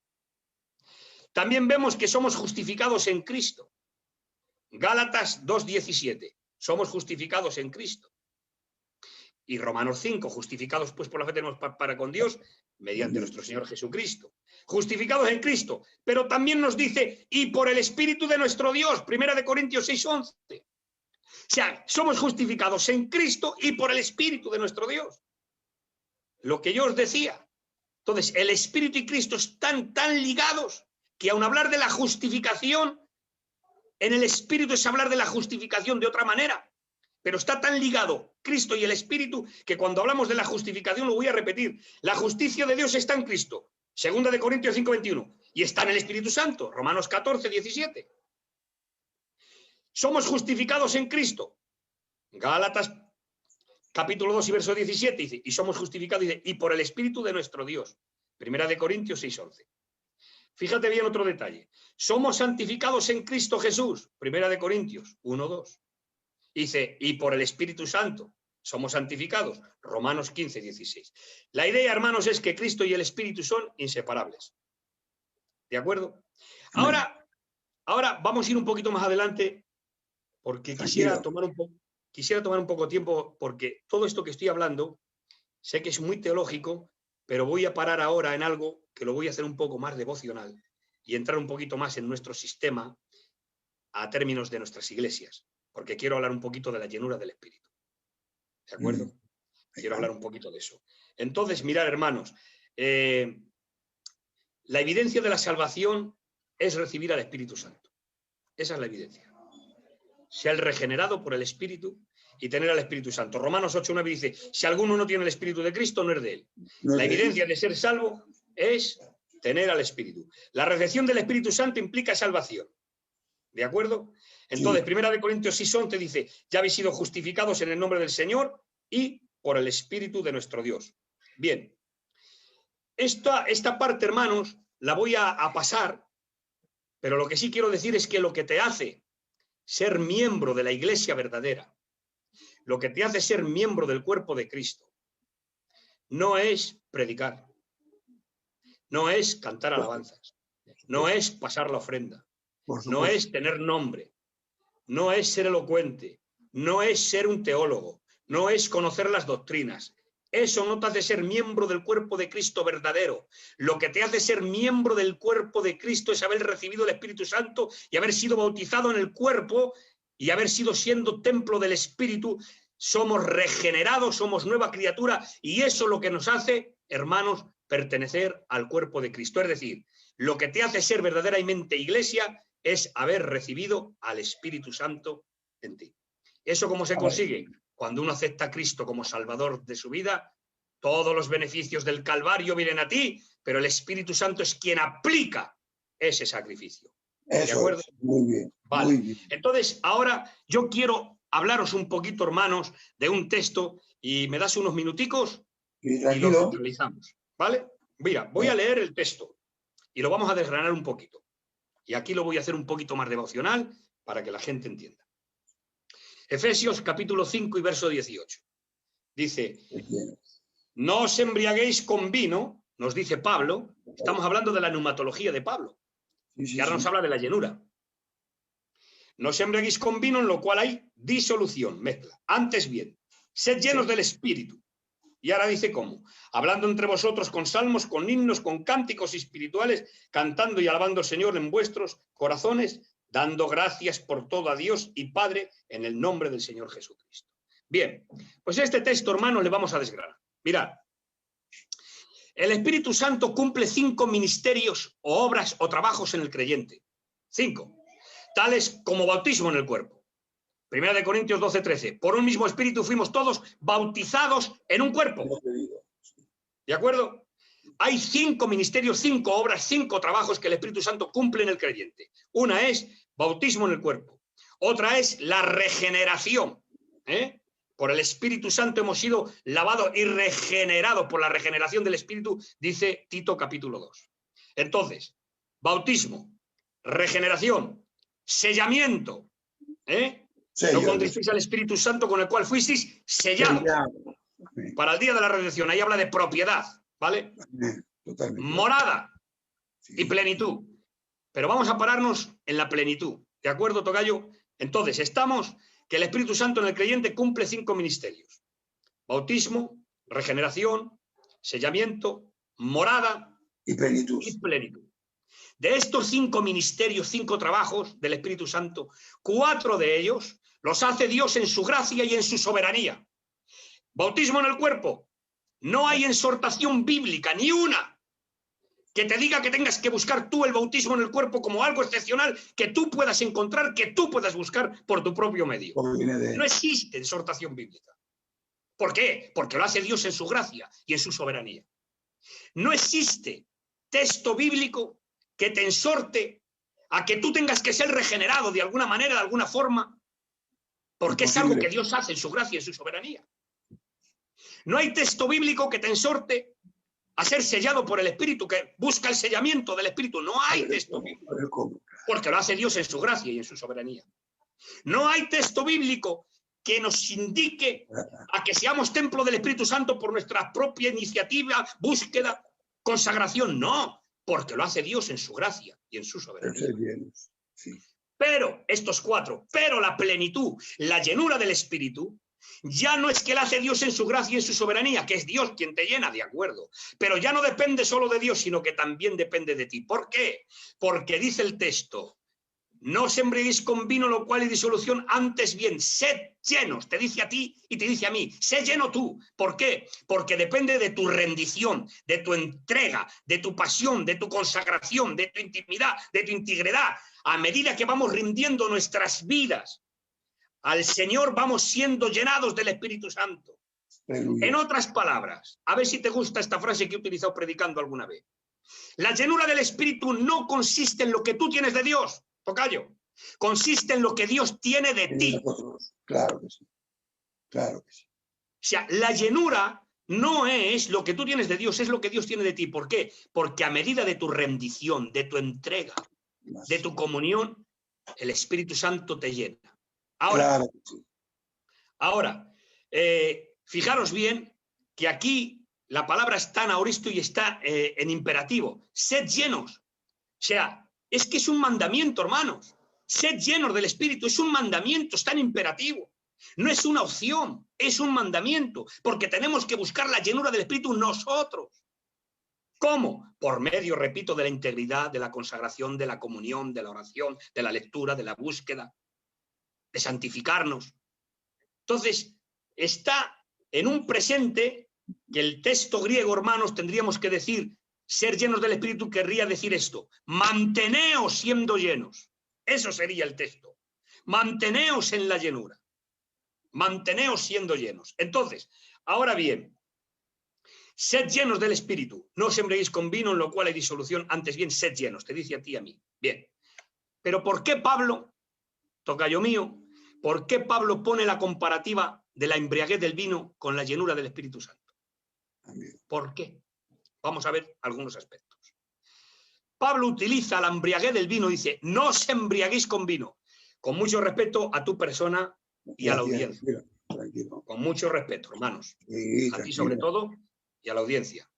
También vemos que somos justificados en Cristo. Gálatas 2:17. Somos justificados en Cristo. Y Romanos 5. Justificados pues por la fe tenemos para con Dios mediante nuestro Señor Jesucristo. Justificados en Cristo. Pero también nos dice, y por el Espíritu de nuestro Dios. 1 de Corintios 6:11. O sea, somos justificados en Cristo y por el Espíritu de nuestro Dios. Lo que yo os decía. Entonces, el Espíritu y Cristo están tan ligados que aun hablar de la justificación, en el Espíritu es hablar de la justificación de otra manera. Pero está tan ligado Cristo y el Espíritu que cuando hablamos de la justificación, lo voy a repetir, la justicia de Dios está en Cristo. 2 de Corintios 5:21. Y está en el Espíritu Santo. Romanos 14:17. Somos justificados en Cristo. Gálatas capítulo 2 y verso 17 dice, y somos justificados, dice, y por el Espíritu de nuestro Dios. 1 de Corintios 6:11. Fíjate bien otro detalle. Somos santificados en Cristo Jesús. 1 Corintios 1:2. Dice, y por el Espíritu Santo somos santificados. Romanos 15:16. La idea, hermanos, es que Cristo y el Espíritu son inseparables. ¿De acuerdo? Ahora vamos a ir un poquito más adelante, porque quisiera tomar un poco de tiempo, porque todo esto que estoy hablando, sé que es muy teológico, pero voy a parar ahora en algo que lo voy a hacer un poco más devocional y entrar un poquito más en nuestro sistema a términos de nuestras iglesias, porque quiero hablar un poquito de la llenura del Espíritu. ¿De acuerdo? Quiero hablar un poquito de eso. Entonces, mirad, hermanos, la evidencia de la salvación es recibir al Espíritu Santo. Esa es la evidencia. Ser regenerado por el Espíritu y tener al Espíritu Santo. Romanos 8:9 dice, si alguno no tiene el Espíritu de Cristo, no es de él. La evidencia de ser salvo es tener al Espíritu. La recepción del Espíritu Santo implica salvación. ¿De acuerdo? Entonces, 1 Corintios 6:11 dice, ya habéis sido justificados en el nombre del Señor y por el Espíritu de nuestro Dios. Bien. Esta parte, hermanos, la voy a pasar, pero lo que sí quiero decir es que lo que te hace ser miembro de la iglesia verdadera, lo que te hace ser miembro del cuerpo de Cristo, no es predicar, no es cantar alabanzas, no es pasar la ofrenda, no es tener nombre, no es ser elocuente, no es ser un teólogo, no es conocer las doctrinas. Eso no te hace ser miembro del cuerpo de Cristo verdadero. Lo que te hace ser miembro del cuerpo de Cristo es haber recibido el Espíritu Santo y haber sido bautizado en el cuerpo y haber siendo templo del Espíritu. Somos regenerados, somos nueva criatura y eso es lo que nos hace, hermanos, pertenecer al cuerpo de Cristo. Es decir, lo que te hace ser verdaderamente iglesia es haber recibido al Espíritu Santo en ti. ¿Eso cómo se consigue? Cuando uno acepta a Cristo como Salvador de su vida, todos los beneficios del Calvario vienen a ti, pero el Espíritu Santo es quien aplica ese sacrificio. ¿De acuerdo? Es. Muy bien. Vale. Muy bien. Entonces, ahora yo quiero hablaros un poquito, hermanos, de un texto y me das unos minuticos y lo realizamos. ¿Vale? Mira, voy a leer el texto y lo vamos a desgranar un poquito. Y aquí lo voy a hacer un poquito más devocional para que la gente entienda. Efesios capítulo 5 y verso 18. Dice, no os embriaguéis con vino, nos dice Pablo, estamos hablando de la neumatología de Pablo, y ahora nos habla de la llenura. No os embriaguéis con vino en lo cual hay disolución, mezcla. Antes bien, sed llenos del Espíritu. Y ahora dice cómo, hablando entre vosotros con salmos, con himnos, con cánticos espirituales, cantando y alabando al Señor en vuestros corazones, dando gracias por todo a Dios y Padre en el nombre del Señor Jesucristo. Bien, pues este texto, hermanos, le vamos a desgranar. Mirad, el Espíritu Santo cumple 5 ministerios o obras o trabajos en el creyente. 5, tales como bautismo en el cuerpo. 1 Corintios 12:13. Por un mismo Espíritu fuimos todos bautizados en un cuerpo. ¿De acuerdo? Hay 5 ministerios, 5 obras, 5 trabajos que el Espíritu Santo cumple en el creyente. Una es bautismo en el cuerpo. Otra es la regeneración. Por el Espíritu Santo hemos sido lavados y regenerados por la regeneración del Espíritu, dice Tito capítulo 2. Entonces, bautismo, regeneración, sellamiento. No contristéis al Espíritu Santo con el cual fuisteis sellados para el día de la redención. Ahí habla de propiedad, ¿vale? Totalmente. Morada y plenitud. Pero vamos a pararnos en la plenitud. ¿De acuerdo, tocayo? Entonces, estamos que el Espíritu Santo en el creyente cumple 5 ministerios. Bautismo, regeneración, sellamiento, morada y plenitud. De estos 5 ministerios, 5 trabajos del Espíritu Santo, 4 de ellos los hace Dios en su gracia y en su soberanía. Bautismo en el cuerpo. No hay exhortación bíblica, ni una, que te diga que tengas que buscar tú el bautismo en el cuerpo como algo excepcional que tú puedas encontrar, que tú puedas buscar por tu propio medio. No existe exhortación bíblica. ¿Por qué? Porque lo hace Dios en su gracia y en su soberanía. No existe texto bíblico que te exhorte a que tú tengas que ser regenerado de alguna manera, de alguna forma, porque es algo que Dios hace en su gracia y en su soberanía. No hay texto bíblico que te exhorte a ser sellado por el Espíritu, que busca el sellamiento del Espíritu. No hay texto bíblico, porque lo hace Dios en su gracia y en su soberanía. No hay texto bíblico que nos indique a que seamos templo del Espíritu Santo por nuestra propia iniciativa, búsqueda, consagración. No, porque lo hace Dios en su gracia y en su soberanía. Sí. Pero, estos cuatro, pero la plenitud, la llenura del Espíritu, ya no es que la hace Dios en su gracia y en su soberanía, que es Dios quien te llena, de acuerdo. Pero ya no depende solo de Dios, sino que también depende de ti. ¿Por qué? Porque dice el texto: no os embriaguéis con vino, lo cual es disolución, antes bien, sed llenos. Te dice a ti y te dice a mí, sé lleno tú. ¿Por qué? Porque depende de tu rendición, de tu entrega, de tu pasión, de tu consagración, de tu intimidad, de tu integridad. A medida que vamos rindiendo nuestras vidas al Señor, vamos siendo llenados del Espíritu Santo. En otras palabras, a ver si te gusta esta frase que he utilizado predicando alguna vez. La llenura del Espíritu no consiste en lo que tú tienes de Dios, tocayo. Consiste en lo que Dios tiene de ti. Claro que sí. Claro que sí. O sea, la llenura no es lo que tú tienes de Dios, es lo que Dios tiene de ti. ¿Por qué? Porque a medida de tu rendición, de tu entrega, de tu comunión, el Espíritu Santo te llena. Ahora, claro que sí. Ahora, fijaros bien que aquí la palabra está en aoristo y está en imperativo. Sed llenos. O sea, es que es un mandamiento, hermanos. Sed llenos del Espíritu, es un mandamiento, está en imperativo. No es una opción, es un mandamiento, porque tenemos que buscar la llenura del Espíritu nosotros. ¿Cómo? Por medio, repito, de la integridad, de la consagración, de la comunión, de la oración, de la lectura, de la búsqueda, de santificarnos. Entonces, está en un presente que el texto griego, hermanos, tendríamos que decir, ser llenos del Espíritu querría decir esto: manteneos siendo llenos. Eso sería el texto. Manteneos en la llenura. Manteneos siendo llenos. Entonces, ahora bien, sed llenos del Espíritu. No os embriaguéis con vino, en lo cual hay disolución. Antes bien, sed llenos. Te dice a ti y a mí. Bien. Pero ¿por qué Pablo, tocayo mío, por qué Pablo pone la comparativa de la embriaguez del vino con la llenura del Espíritu Santo? ¿Por qué? Vamos a ver algunos aspectos. Pablo utiliza la embriaguez del vino, dice, no os embriaguéis con vino, con mucho respeto a tu persona y a la audiencia. Tranquilo. Con mucho respeto, hermanos. Sí, a ti sobre todo y a la audiencia.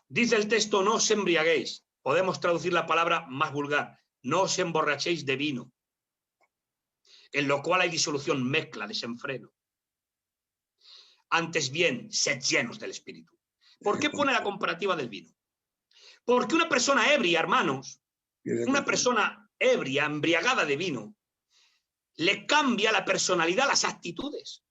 Dice el texto, no os embriaguéis. Podemos traducir la palabra más vulgar, no os emborrachéis de vino, en lo cual hay disolución, mezcla, desenfreno. Antes bien, sed llenos del Espíritu. ¿Por qué pone la comparativa del vino? Porque una persona ebria, hermanos, una persona ebria, embriagada de vino, le cambia la personalidad, las actitudes.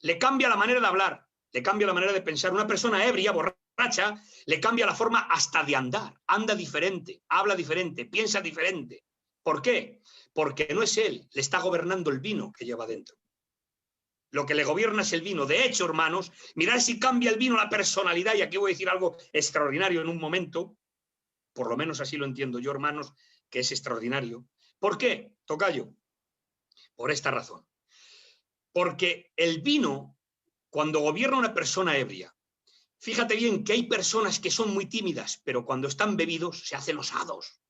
Le cambia la manera de hablar, le cambia la manera de pensar. Una persona ebria, borracha, le cambia la forma hasta de andar. Anda diferente, habla diferente, piensa diferente. ¿Por qué? Porque no es él, le está gobernando el vino que lleva dentro. Lo que le gobierna es el vino. De hecho, hermanos, mirad si cambia el vino la personalidad, y aquí voy a decir algo extraordinario en un momento, por lo menos así lo entiendo yo, hermanos, que es extraordinario. ¿Por qué, tocayo? Por esta razón. Porque el vino, cuando gobierna una persona ebria, fíjate bien que hay personas que son muy tímidas, pero cuando están bebidos se hacen osados.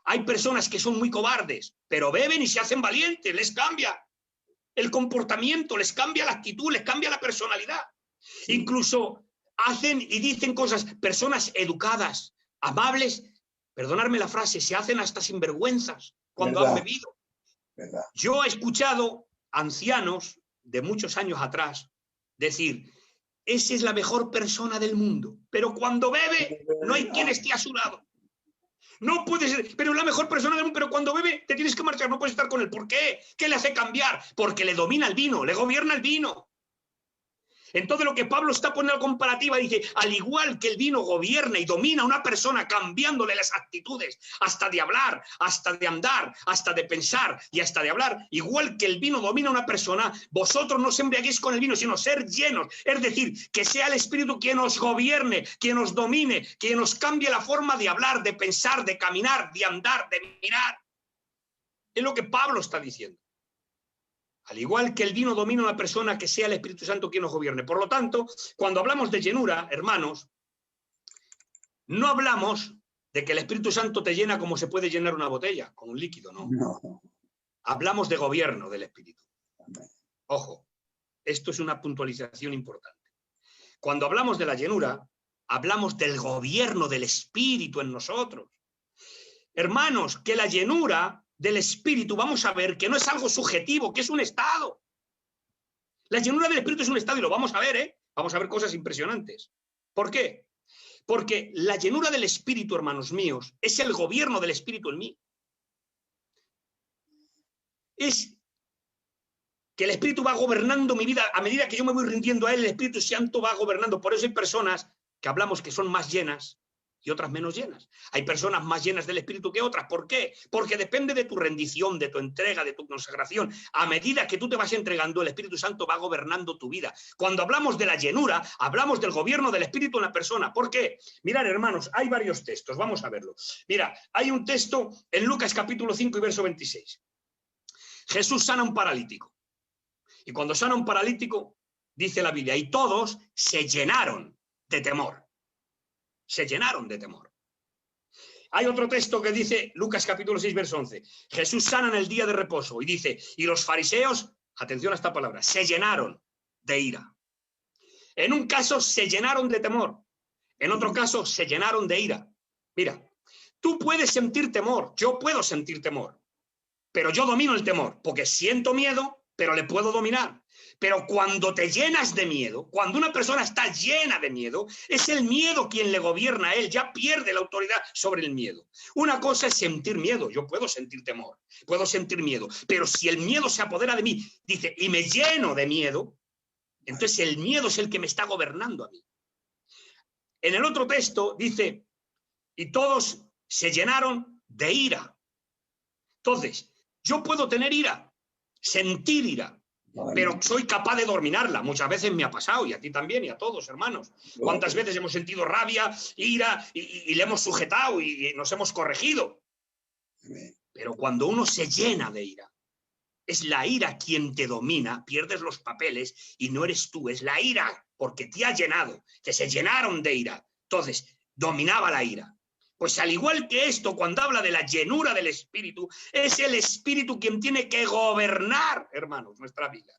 Hay personas que son muy cobardes, pero beben y se hacen valientes, les cambia el comportamiento, les cambia la actitud, les cambia la personalidad. Sí. Incluso hacen y dicen cosas, personas educadas, amables, perdonadme la frase, se hacen hasta sinvergüenzas cuando han bebido. ¿Verdad? Yo he escuchado ancianos de muchos años atrás decir, esa es la mejor persona del mundo, pero cuando bebe no hay quien esté a su lado. No puede ser, pero es la mejor persona del mundo, pero cuando bebe te tienes que marchar, no puedes estar con él. ¿Por qué? ¿Qué le hace cambiar? Porque le domina el vino, le gobierna el vino. Entonces lo que Pablo está poniendo en la comparativa, dice, al igual que el vino gobierna y domina a una persona cambiándole las actitudes, hasta de hablar, hasta de andar, hasta de pensar y hasta de hablar, igual que el vino domina a una persona, vosotros no os embriaguéis con el vino, sino ser llenos, es decir, que sea el Espíritu quien os gobierne, quien os domine, quien os cambie la forma de hablar, de pensar, de caminar, de andar, de mirar. Es lo que Pablo está diciendo. Al igual que el vino domina a una persona, que sea el Espíritu Santo quien nos gobierne. Por lo tanto, cuando hablamos de llenura, hermanos, no hablamos de que el Espíritu Santo te llena como se puede llenar una botella, con un líquido, ¿no? No. Hablamos de gobierno del Espíritu. Ojo, esto es una puntualización importante. Cuando hablamos de la llenura, hablamos del gobierno del Espíritu en nosotros. Hermanos, que la llenura del Espíritu, vamos a ver que no es algo subjetivo, que es un estado. La llenura del Espíritu es un estado y lo vamos a ver, ¿eh? Vamos a ver cosas impresionantes. ¿Por qué? Porque la llenura del Espíritu, hermanos míos, es el gobierno del Espíritu en mí. Es que el Espíritu va gobernando mi vida. A medida que yo me voy rindiendo a Él, el Espíritu Santo va gobernando. Por eso hay personas que hablamos que son más llenas y otras menos llenas. Hay personas más llenas del Espíritu que otras. ¿Por qué? Porque depende de tu rendición, de tu entrega, de tu consagración. A medida que tú te vas entregando, el Espíritu Santo va gobernando tu vida. Cuando hablamos de la llenura, hablamos del gobierno del Espíritu en la persona. ¿Por qué? Mirad, hermanos, hay varios textos. Vamos a verlo. Mira, hay un texto en Lucas capítulo 5 y verso 26. Jesús sana a un paralítico. Y cuando sana a un paralítico, dice la Biblia, y todos se llenaron de temor. Se llenaron de temor. Hay otro texto que dice, Lucas capítulo 6, verso 11. Jesús sana en el día de reposo y dice, y los fariseos, atención a esta palabra, se llenaron de ira. En un caso se llenaron de temor. En otro caso se llenaron de ira. Mira, tú puedes sentir temor, yo puedo sentir temor, pero yo domino el temor, porque siento miedo, pero le puedo dominar. Pero cuando te llenas de miedo, cuando una persona está llena de miedo, es el miedo quien le gobierna a él, ya pierde la autoridad sobre el miedo. Una cosa es sentir miedo, yo puedo sentir temor, puedo sentir miedo, pero si el miedo se apodera de mí, dice, y me lleno de miedo, entonces el miedo es el que me está gobernando a mí. En el otro texto dice, y todos se llenaron de ira. Entonces, yo puedo tener ira, sentir ira, pero soy capaz de dominarla. Muchas veces me ha pasado, y a ti también, y a todos, hermanos. ¿Cuántas veces hemos sentido rabia, ira, y le hemos sujetado y nos hemos corregido? Pero cuando uno se llena de ira, es la ira quien te domina, pierdes los papeles y no eres tú, es la ira, porque te ha llenado, que se llenaron de ira. Entonces, dominaba la ira. Pues al igual que esto, cuando habla de la llenura del Espíritu, es el Espíritu quien tiene que gobernar, hermanos, nuestras vidas.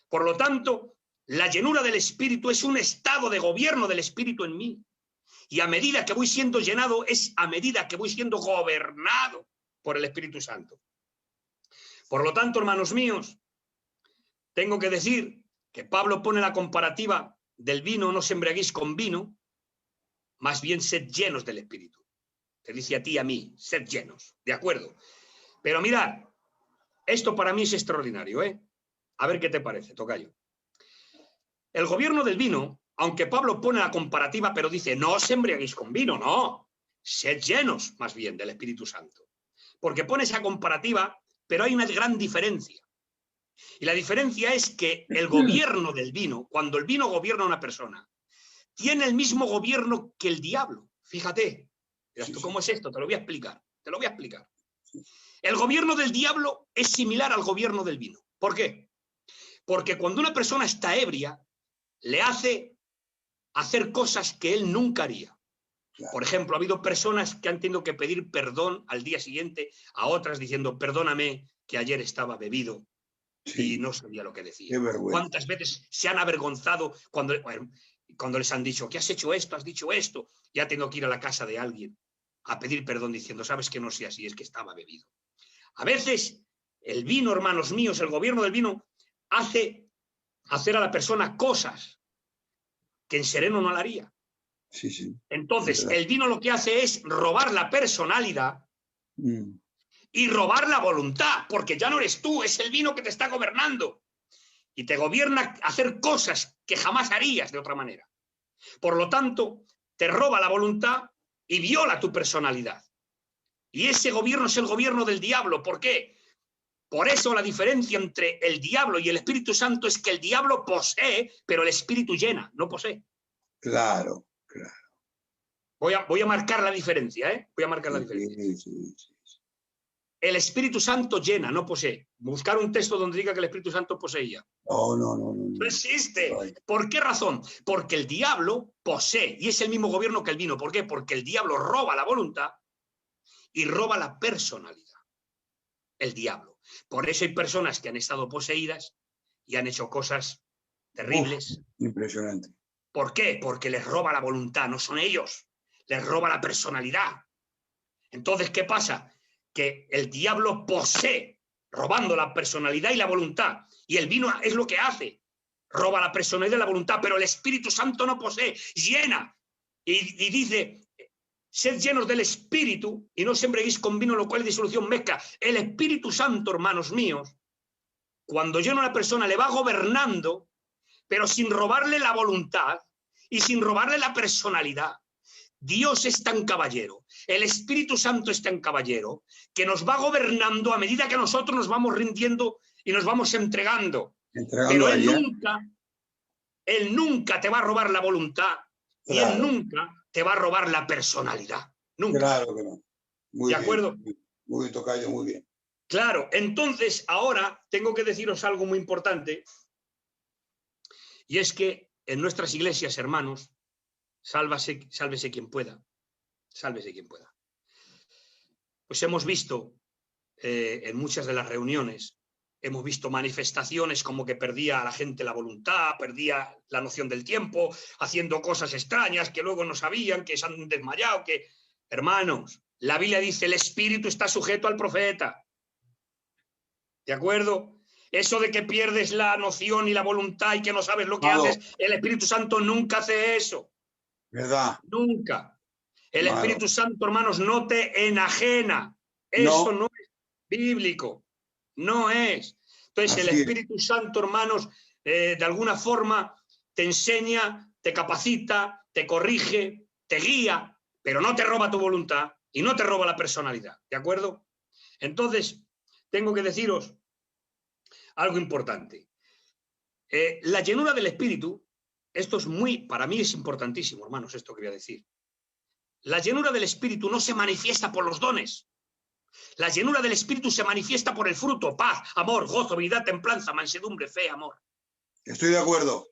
Por lo tanto, la llenura del Espíritu es un estado de gobierno del Espíritu en mí. Y a medida que voy siendo llenado, es a medida que voy siendo gobernado por el Espíritu Santo. Por lo tanto, hermanos míos, tengo que decir que Pablo pone la comparativa del vino, no os embriaguéis con vino, más bien sed llenos del Espíritu. Te dice a ti y a mí, sed llenos, ¿de acuerdo? Pero mirad, esto para mí es extraordinario, ¿eh? A ver qué te parece, tocayo. El gobierno del vino, aunque Pablo pone la comparativa, pero dice, no os embriaguéis con vino, no, sed llenos más bien del Espíritu Santo. Porque pone esa comparativa, pero hay una gran diferencia. Y la diferencia es que el gobierno del vino, cuando el vino gobierna a una persona, tiene el mismo gobierno que el diablo. Fíjate, verás tú cómo es esto, te lo voy a explicar, te lo voy a explicar. El gobierno del diablo es similar al gobierno del vino. ¿Por qué? Porque cuando una persona está ebria, le hace hacer cosas que él nunca haría. Por ejemplo, ha habido personas que han tenido que pedir perdón al día siguiente a otras diciendo, perdóname que ayer estaba bebido y no sabía lo que decía. ¿Cuántas veces se han avergonzado cuando les han dicho que has hecho esto, has dicho esto, y ha tenido que ir a la casa de alguien a pedir perdón diciendo, sabes que no sé así, es que estaba bebido? A veces el vino, hermanos míos, el gobierno del vino hace hacer a la persona cosas que en sereno no la haría. Sí, sí. Entonces, el vino lo que hace es robar la personalidad y robar la voluntad, porque ya no eres tú, es el vino que te está gobernando. Y te gobierna a hacer cosas que jamás harías de otra manera. Por lo tanto, te roba la voluntad y viola tu personalidad. Y ese gobierno es el gobierno del diablo. ¿Por qué? Por eso la diferencia entre el diablo y el Espíritu Santo es que el diablo posee, pero el Espíritu llena, no posee. Claro, claro. Voy a marcar la diferencia, ¿eh? Voy a marcar la diferencia. Sí. El Espíritu Santo llena, no posee. Buscar un texto donde diga que el Espíritu Santo poseía. No existe. ¿Por qué razón? Porque el diablo posee, y es el mismo gobierno que el vino. ¿Por qué? Porque el diablo roba la voluntad y roba la personalidad. El diablo. Por eso hay personas que han estado poseídas y han hecho cosas terribles. Impresionante. ¿Por qué? Porque les roba la voluntad, no son ellos. Les roba la personalidad. Entonces, ¿qué pasa? Que el diablo posee, robando la personalidad y la voluntad. Y el vino es lo que hace. Roba la personalidad y la voluntad, pero el Espíritu Santo no posee, llena. Y dice, sed llenos del Espíritu y no se embriaguéis con vino, lo cual es disolución mezcla. El Espíritu Santo, hermanos míos, cuando llena a una persona, le va gobernando, pero sin robarle la voluntad y sin robarle la personalidad. Dios es tan caballero, el Espíritu Santo es tan caballero, que nos va gobernando a medida que nosotros nos vamos rindiendo y nos vamos entregando. Pero Él nunca te va a robar la voluntad, claro, y Él nunca te va a robar la personalidad. Nunca. Claro que no. Muy ¿De acuerdo? Muy bien, tocayo, muy bien. Claro, entonces ahora tengo que deciros algo muy importante, y es que en nuestras iglesias, hermanos, sálvese quien pueda. Sálvese quien pueda. Pues hemos visto en muchas de las reuniones, hemos visto manifestaciones como que perdía a la gente la voluntad, perdía la noción del tiempo, haciendo cosas extrañas que luego no sabían, que se han desmayado, que... Hermanos, la Biblia dice, el Espíritu está sujeto al profeta. ¿De acuerdo? Eso de que pierdes la noción y la voluntad y que no sabes lo que haces, el Espíritu Santo nunca hace eso. ¿Verdad? Nunca. El Espíritu Santo, hermanos, no te enajena. Eso no es bíblico. No es. Entonces, el Espíritu Santo, hermanos, de alguna forma te enseña, te capacita, te corrige, te guía, pero no te roba tu voluntad y no te roba la personalidad. ¿De acuerdo? Entonces, tengo que deciros algo importante. La llenura del Espíritu, esto es para mí es importantísimo, hermanos, esto que voy a decir. La llenura del Espíritu no se manifiesta por los dones. La llenura del Espíritu se manifiesta por el fruto: paz, amor, gozo, benignidad, templanza, mansedumbre, fe, amor. Estoy de acuerdo.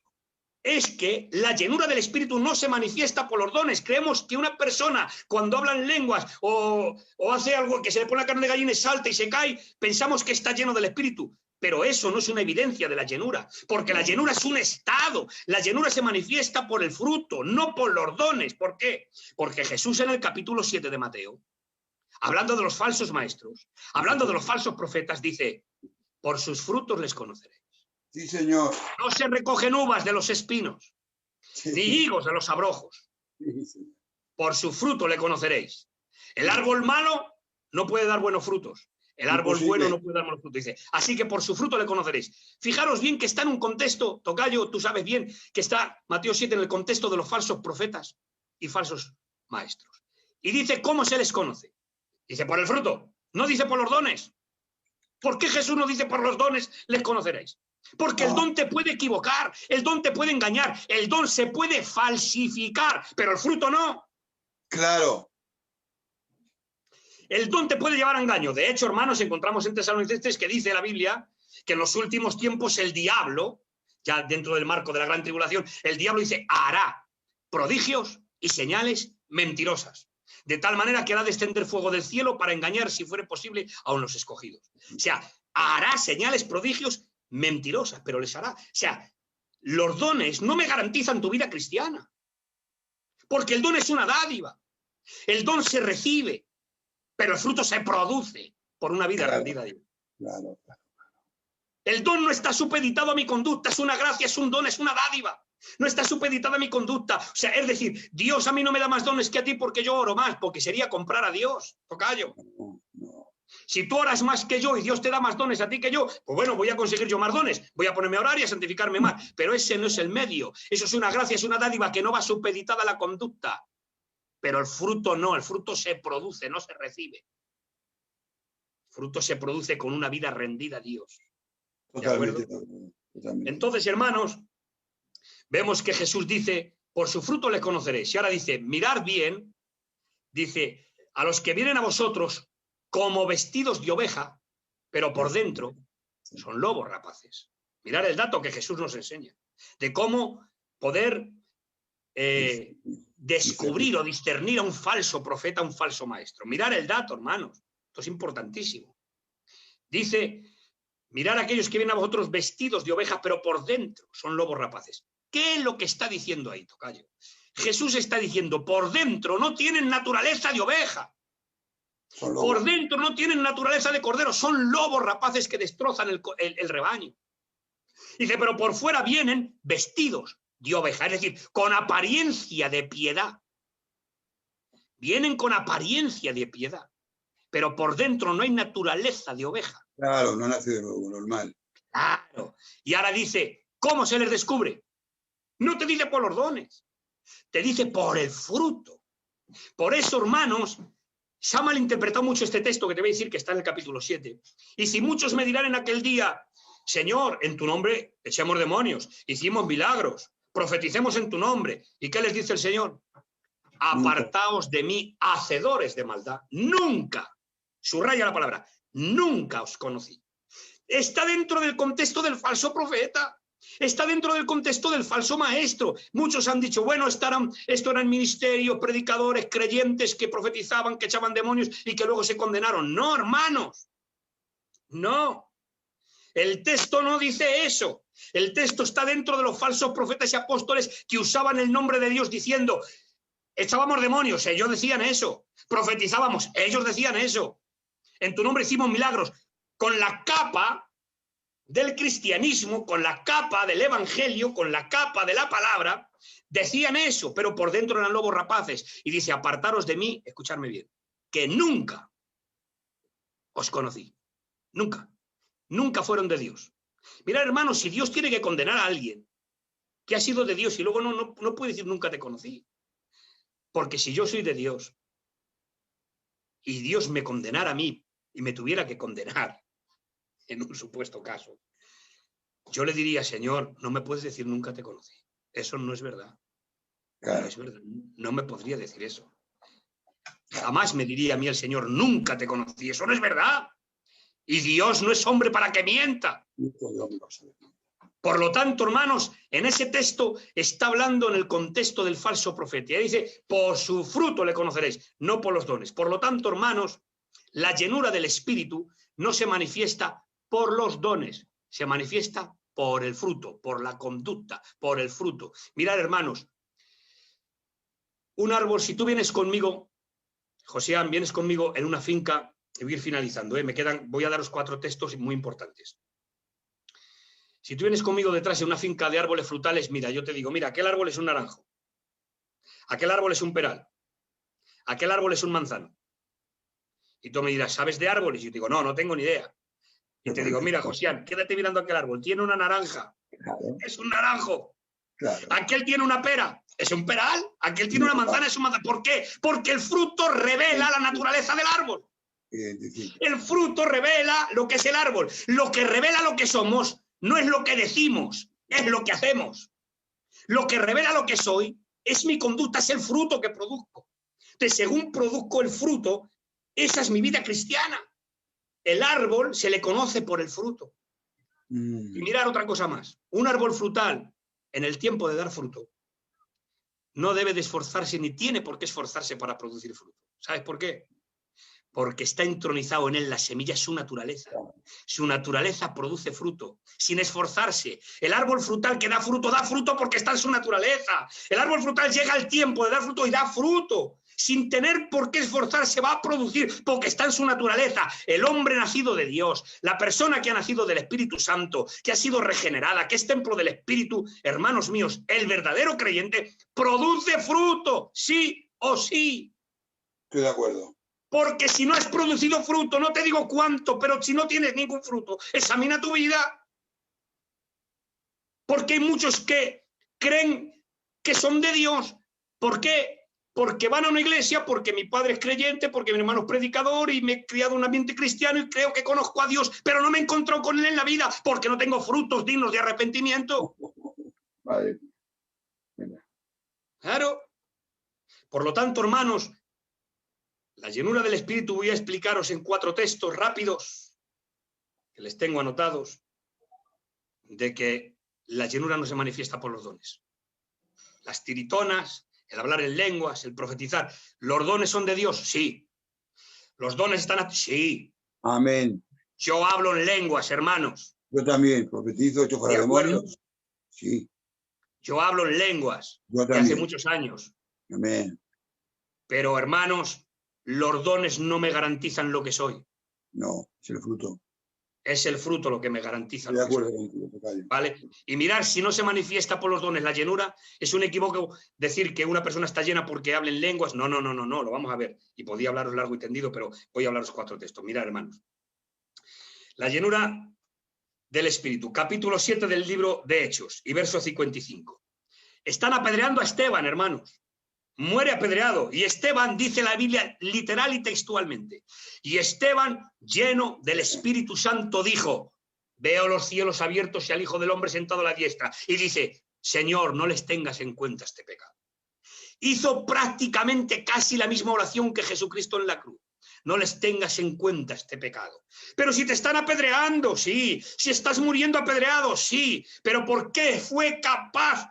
Es que la llenura del Espíritu no se manifiesta por los dones. Creemos que una persona, cuando habla en lenguas o hace algo, que se le pone la carne de gallina y salta y se cae, pensamos que está lleno del Espíritu. Pero eso no es una evidencia de la llenura, porque la llenura es un estado. La llenura se manifiesta por el fruto, no por los dones. ¿Por qué? Porque Jesús en el capítulo 7 de Mateo, hablando de los falsos maestros, hablando de los falsos profetas, dice, por sus frutos les conoceréis. Sí, Señor. No se recogen uvas de los espinos, ni higos de los abrojos. Sí. Por su fruto le conoceréis. El árbol malo no puede dar buenos frutos. El árbol bueno no puede dar buenos frutos. Dice, así que por su fruto le conoceréis. Fijaros bien que está en un contexto, tocayo, tú sabes bien, que está Mateo 7 en el contexto de los falsos profetas y falsos maestros. Y dice, ¿cómo se les conoce? Dice, por el fruto. No dice por los dones. ¿Por qué Jesús no dice por los dones les conoceréis? Porque el don te puede equivocar, el don te puede engañar, el don se puede falsificar, pero el fruto no. Claro. El don te puede llevar a engaño. De hecho, hermanos, encontramos en Tesalonicenses que dice la Biblia que en los últimos tiempos el diablo, ya dentro del marco de la gran tribulación, el diablo dice, hará prodigios y señales mentirosas, de tal manera que hará descender fuego del cielo para engañar, si fuere posible, aun los escogidos. O sea, hará señales, prodigios mentirosas, pero les hará. O sea, los dones no me garantizan tu vida cristiana, porque el don es una dádiva. El don se recibe, pero el fruto se produce por una vida rendida a Dios. Claro. El don no está supeditado a mi conducta, es una gracia, es un don, es una dádiva. No está supeditado a mi conducta. O sea, es decir, Dios a mí no me da más dones que a ti porque yo oro más, porque sería comprar a Dios. Tocayo. No. Si tú oras más que yo y Dios te da más dones a ti que yo, pues bueno, voy a conseguir yo más dones, voy a ponerme a orar y a santificarme más. Pero ese no es el medio. Eso es una gracia, es una dádiva que no va supeditada a la conducta. Pero el fruto no, el fruto se produce, no se recibe. El fruto se produce con una vida rendida a Dios. Totalmente. Entonces, hermanos, vemos que Jesús dice, por su fruto le conoceréis. Y ahora dice, mirad bien, dice, a los que vienen a vosotros como vestidos de oveja, pero por dentro son lobos rapaces. Mirad el dato que Jesús nos enseña, de cómo poder descubrir o discernir a un falso profeta, a un falso maestro. Mirad el dato, hermanos, esto es importantísimo. Dice, mirad a aquellos que vienen a vosotros vestidos de ovejas, pero por dentro son lobos rapaces. ¿Qué es lo que está diciendo ahí, tocayo? Jesús está diciendo, por dentro no tienen naturaleza de oveja. Por dentro no tienen naturaleza de cordero, son lobos rapaces que destrozan el rebaño. Dice, pero por fuera vienen vestidos de oveja, es decir, con apariencia de piedad. Vienen con apariencia de piedad, pero por dentro no hay naturaleza de oveja. Claro, no nace de nuevo, normal. Claro. Y ahora dice, ¿cómo se les descubre? No te dice por los dones, te dice por el fruto. Por eso, hermanos, se ha malinterpretado mucho este texto que te voy a decir que está en el capítulo 7. Y si muchos me dirán en aquel día, Señor, en tu nombre echamos demonios, hicimos milagros, profeticemos en tu nombre. ¿Y qué les dice el Señor? Apartaos de mí, hacedores de maldad. Nunca, subraya la palabra, nunca os conocí. Está dentro del contexto del falso profeta. Está dentro del contexto del falso maestro. Muchos han dicho, bueno, esto eran ministerios, predicadores, creyentes que profetizaban, que echaban demonios y que luego se condenaron. No, hermanos, no. El texto no dice eso. El texto está dentro de los falsos profetas y apóstoles que usaban el nombre de Dios diciendo, echábamos demonios, ellos decían eso. Profetizábamos, ellos decían eso. En tu nombre hicimos milagros. Con la capa del cristianismo, con la capa del evangelio, con la capa de la palabra, decían eso, pero por dentro eran lobos rapaces. Y dice, apartaros de mí, escuchadme bien, que nunca os conocí. Nunca. Nunca fueron de Dios. Mirad, hermanos, si Dios tiene que condenar a alguien que ha sido de Dios y luego no puede decir nunca te conocí. Porque si yo soy de Dios y Dios me condenara a mí y me tuviera que condenar, en un supuesto caso, yo le diría, Señor, no me puedes decir nunca te conocí. Eso no es verdad. Claro. No es verdad. No me podría decir eso. Jamás me diría a mí el Señor, nunca te conocí. Eso no es verdad. Y Dios no es hombre para que mienta. Por lo tanto, hermanos, en ese texto está hablando en el contexto del falso profeta. Y dice, por su fruto le conoceréis, no por los dones. Por lo tanto, hermanos, la llenura del Espíritu no se manifiesta por los dones, se manifiesta por el fruto, por la conducta, por el fruto. Mirad, hermanos, un árbol, si tú vienes conmigo, Josián, vienes conmigo en una finca, y voy a ir finalizando, voy a daros 4 textos muy importantes. Si tú vienes conmigo detrás de una finca de árboles frutales, mira, yo te digo, mira, aquel árbol es un naranjo, aquel árbol es un peral, aquel árbol es un manzano. Y tú me dirás, ¿sabes de árboles? Y yo te digo, no tengo ni idea. Y te digo, mira, Josián, quédate mirando aquel árbol, tiene una naranja, Claro. es un naranjo. Claro. Aquel tiene una pera, es un peral. Aquel tiene una manzana, es un manzano. ¿Por qué? Porque el fruto revela la naturaleza del árbol. El fruto revela lo que es el árbol. Lo que revela lo que somos no es lo que decimos, es lo que hacemos. Lo que revela lo que soy es mi conducta, es el fruto que produzco. Entonces, según produzco el fruto, esa es mi vida cristiana. El árbol se le conoce por el fruto. Y mirar otra cosa más. Un árbol frutal, en el tiempo de dar fruto, no debe de esforzarse ni tiene por qué esforzarse para producir fruto. ¿Sabes por qué? Porque está entronizado en él la semilla, su naturaleza. Su naturaleza produce fruto, sin esforzarse. El árbol frutal que da fruto porque está en su naturaleza. El árbol frutal llega al tiempo de dar fruto y da fruto. Sin tener por qué esforzarse, va a producir porque está en su naturaleza. El hombre nacido de Dios, la persona que ha nacido del Espíritu Santo, que ha sido regenerada, que es templo del Espíritu, hermanos míos, el verdadero creyente produce fruto, sí o sí. Estoy de acuerdo. Porque si no has producido fruto, no te digo cuánto, pero si no tienes ningún fruto, examina tu vida. Porque hay muchos que creen que son de Dios. ¿Por qué? Porque van a una iglesia, porque mi padre es creyente, porque mi hermano es predicador y me he criado en un ambiente cristiano y creo que conozco a Dios, pero no me he encontrado con él en la vida porque no tengo frutos dignos de arrepentimiento. Vale. Claro. Por lo tanto, hermanos, La llenura del Espíritu voy a explicaros en 4 textos rápidos, que les tengo anotados, de que la llenura no se manifiesta por los dones. Las tiritonas, el hablar en lenguas, el profetizar. ¿Los dones son de Dios? Sí. ¿Los dones están sí? Amén. Yo hablo en lenguas, hermanos. Yo también profetizo, echo fuera demonios. Sí. Yo hablo en lenguas de hace muchos años. Amén. Pero, hermanos, los dones no me garantizan lo que soy. No, es el fruto. Es el fruto lo que me garantiza. Estoy de acuerdo contigo, tocayo. ¿Vale? Y mirar, si no se manifiesta por los dones la llenura, es un equívoco decir que una persona está llena porque habla en lenguas. No, lo vamos a ver. Y podía hablaros largo y tendido, pero voy a hablaros 4 textos. Mirad, hermanos. La llenura del Espíritu, capítulo 7 del libro de Hechos y verso 55. Están apedreando a Esteban, hermanos. Muere apedreado. Y Esteban, dice la Biblia literal y textualmente, y Esteban, lleno del Espíritu Santo, dijo: veo los cielos abiertos y al Hijo del Hombre sentado a la diestra. Y dice: Señor, no les tengas en cuenta este pecado. Hizo prácticamente casi la misma oración que Jesucristo en la cruz. No les tengas en cuenta este pecado. Pero si te están apedreando, sí. Si estás muriendo apedreado, sí. Pero ¿por qué fue capaz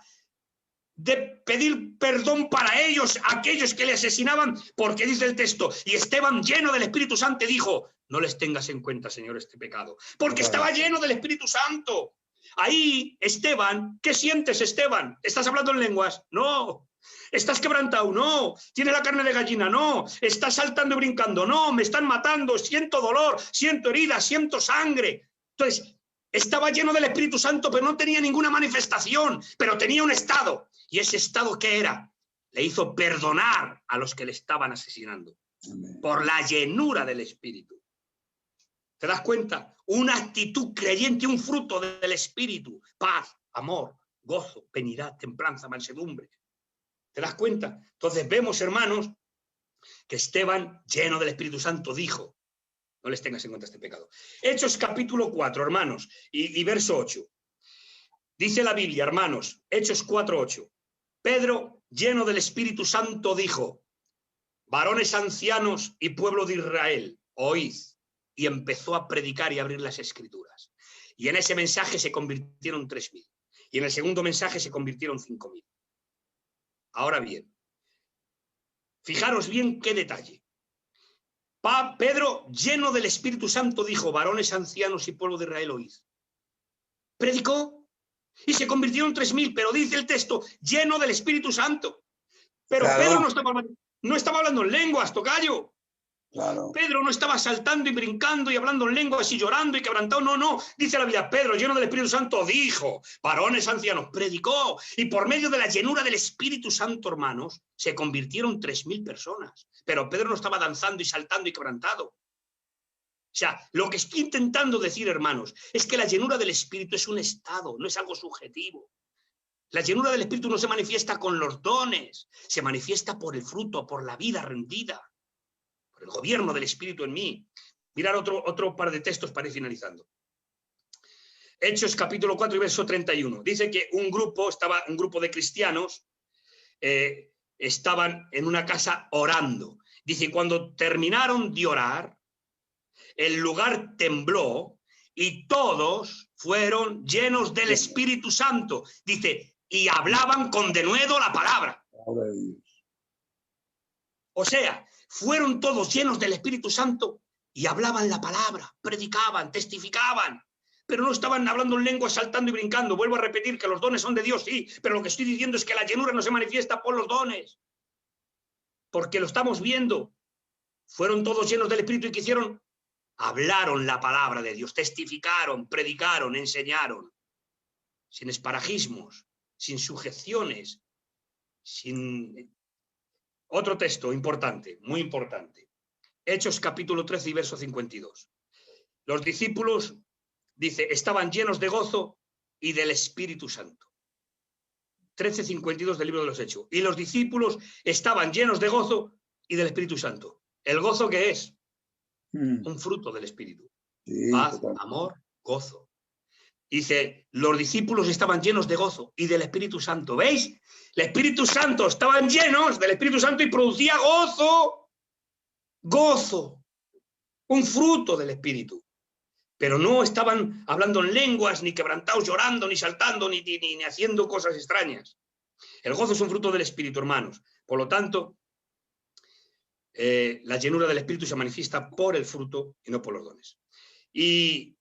de pedir perdón para ellos, aquellos que le asesinaban? Porque dice el texto, y Esteban, lleno del Espíritu Santo, dijo: no les tengas en cuenta, Señor, este pecado. Porque estaba lleno del Espíritu Santo. Ahí, Esteban, ¿qué sientes, Esteban? ¿Estás hablando en lenguas? No. ¿Estás quebrantado? No. ¿Tienes la carne de gallina? No. ¿Estás saltando y brincando? No. Me están matando, siento dolor, siento heridas, siento sangre. Entonces, estaba lleno del Espíritu Santo, pero no tenía ninguna manifestación, pero tenía un estado. ¿Y ese estado qué era? Le hizo perdonar a los que le estaban asesinando. Amén. Por la llenura del Espíritu. ¿Te das cuenta? Una actitud creyente, un fruto del Espíritu. Paz, amor, gozo, benignidad, templanza, mansedumbre. ¿Te das cuenta? Entonces vemos, hermanos, que Esteban, lleno del Espíritu Santo, dijo: no les tengas en cuenta este pecado. Hechos capítulo 4, hermanos, y verso 8. Dice la Biblia, hermanos, Hechos 4:8. Pedro, lleno del Espíritu Santo, dijo: varones ancianos y pueblo de Israel, oíd. Y empezó a predicar y abrir las Escrituras. Y en ese mensaje se convirtieron 3.000. Y en el segundo mensaje se convirtieron 5.000. Ahora bien, fijaros bien qué detalle. Pedro, lleno del Espíritu Santo, dijo: varones ancianos y pueblo de Israel, oíd. Predicó y se convirtieron 3.000, pero dice el texto, lleno del Espíritu Santo. Pero claro. Pedro no estaba hablando en lenguas, tocayo. Claro. Pedro no estaba saltando y brincando y hablando en lenguas y llorando y quebrantado. No. Dice la Biblia, Pedro, lleno del Espíritu Santo, dijo: varones ancianos, predicó. Y por medio de la llenura del Espíritu Santo, hermanos, se convirtieron 3.000 personas. Pero Pedro no estaba danzando y saltando y quebrantado. O sea, lo que estoy intentando decir, hermanos, es que la llenura del Espíritu es un estado, no es algo subjetivo. La llenura del Espíritu no se manifiesta con los dones, se manifiesta por el fruto, por la vida rendida. El gobierno del Espíritu en mí. Mirar otro par de textos para ir finalizando. Hechos capítulo 4 y verso 31. Dice que un grupo de cristianos estaban en una casa orando. Dice, cuando terminaron de orar, el lugar tembló y todos fueron llenos del Espíritu Santo. Dice, y hablaban con denuedo la palabra. O sea, fueron todos llenos del Espíritu Santo y hablaban la palabra, predicaban, testificaban, pero no estaban hablando en lengua, saltando y brincando. Vuelvo a repetir que los dones son de Dios, sí, pero lo que estoy diciendo es que la llenura no se manifiesta por los dones, porque lo estamos viendo. Fueron todos llenos del Espíritu y ¿qué hicieron? Hablaron la palabra de Dios, testificaron, predicaron, enseñaron, sin esparajismos, sin sujeciones, sin... Otro texto importante, muy importante. Hechos capítulo 13 y verso 52. Los discípulos, dice, estaban llenos de gozo y del Espíritu Santo. 13:52 del libro de los Hechos. Y los discípulos estaban llenos de gozo y del Espíritu Santo. ¿El gozo qué es? Un fruto del Espíritu. Sí, paz, amor, gozo. Dice, los discípulos estaban llenos de gozo y del Espíritu Santo. ¿Veis? El Espíritu Santo, estaban llenos del Espíritu Santo y producía gozo. gozo, un fruto del Espíritu. Pero no estaban hablando en lenguas, ni quebrantados, llorando, ni saltando, ni haciendo cosas extrañas. El gozo es un fruto del Espíritu, hermanos. Por lo tanto, la llenura del Espíritu se manifiesta por el fruto y no por los dones. Y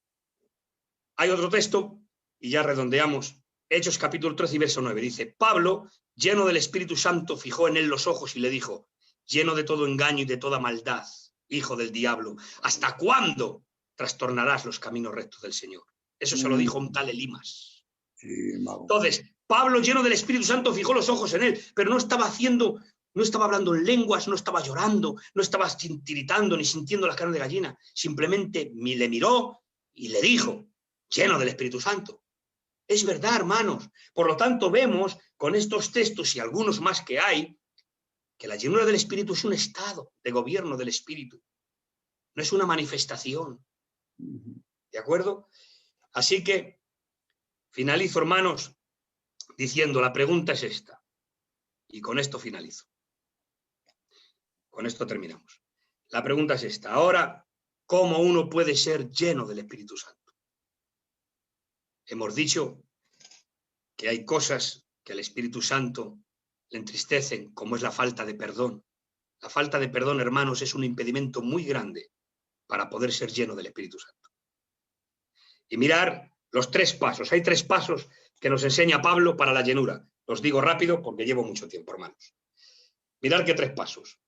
hay otro texto, y ya redondeamos, Hechos capítulo 13 y verso 9. Dice, Pablo, lleno del Espíritu Santo, fijó en él los ojos y le dijo, lleno de todo engaño y de toda maldad, hijo del diablo, ¿hasta cuándo trastornarás los caminos rectos del Señor? Eso se lo dijo un tal Elimas. Sí, mago. Entonces, Pablo, lleno del Espíritu Santo, fijó los ojos en él, pero no estaba hablando en lenguas, no estaba llorando, no estaba tiritando ni sintiendo las carnes de gallina. Simplemente le miró y le dijo, lleno del Espíritu Santo. Es verdad, hermanos. Por lo tanto, vemos con estos textos y algunos más que hay, que la llenura del Espíritu es un estado de gobierno del Espíritu. No es una manifestación. ¿De acuerdo? Así que finalizo, hermanos, diciendo, la pregunta es esta. Y con esto finalizo. Con esto terminamos. La pregunta es esta. Ahora, ¿cómo uno puede ser lleno del Espíritu Santo? Hemos dicho que hay cosas que al Espíritu Santo le entristecen, como es la falta de perdón. La falta de perdón, hermanos, es un impedimento muy grande para poder ser lleno del Espíritu Santo. Y mirar los 3 pasos. Hay 3 pasos que nos enseña Pablo para la llenura. Los digo rápido porque llevo mucho tiempo, hermanos. Mirad qué 3 pasos.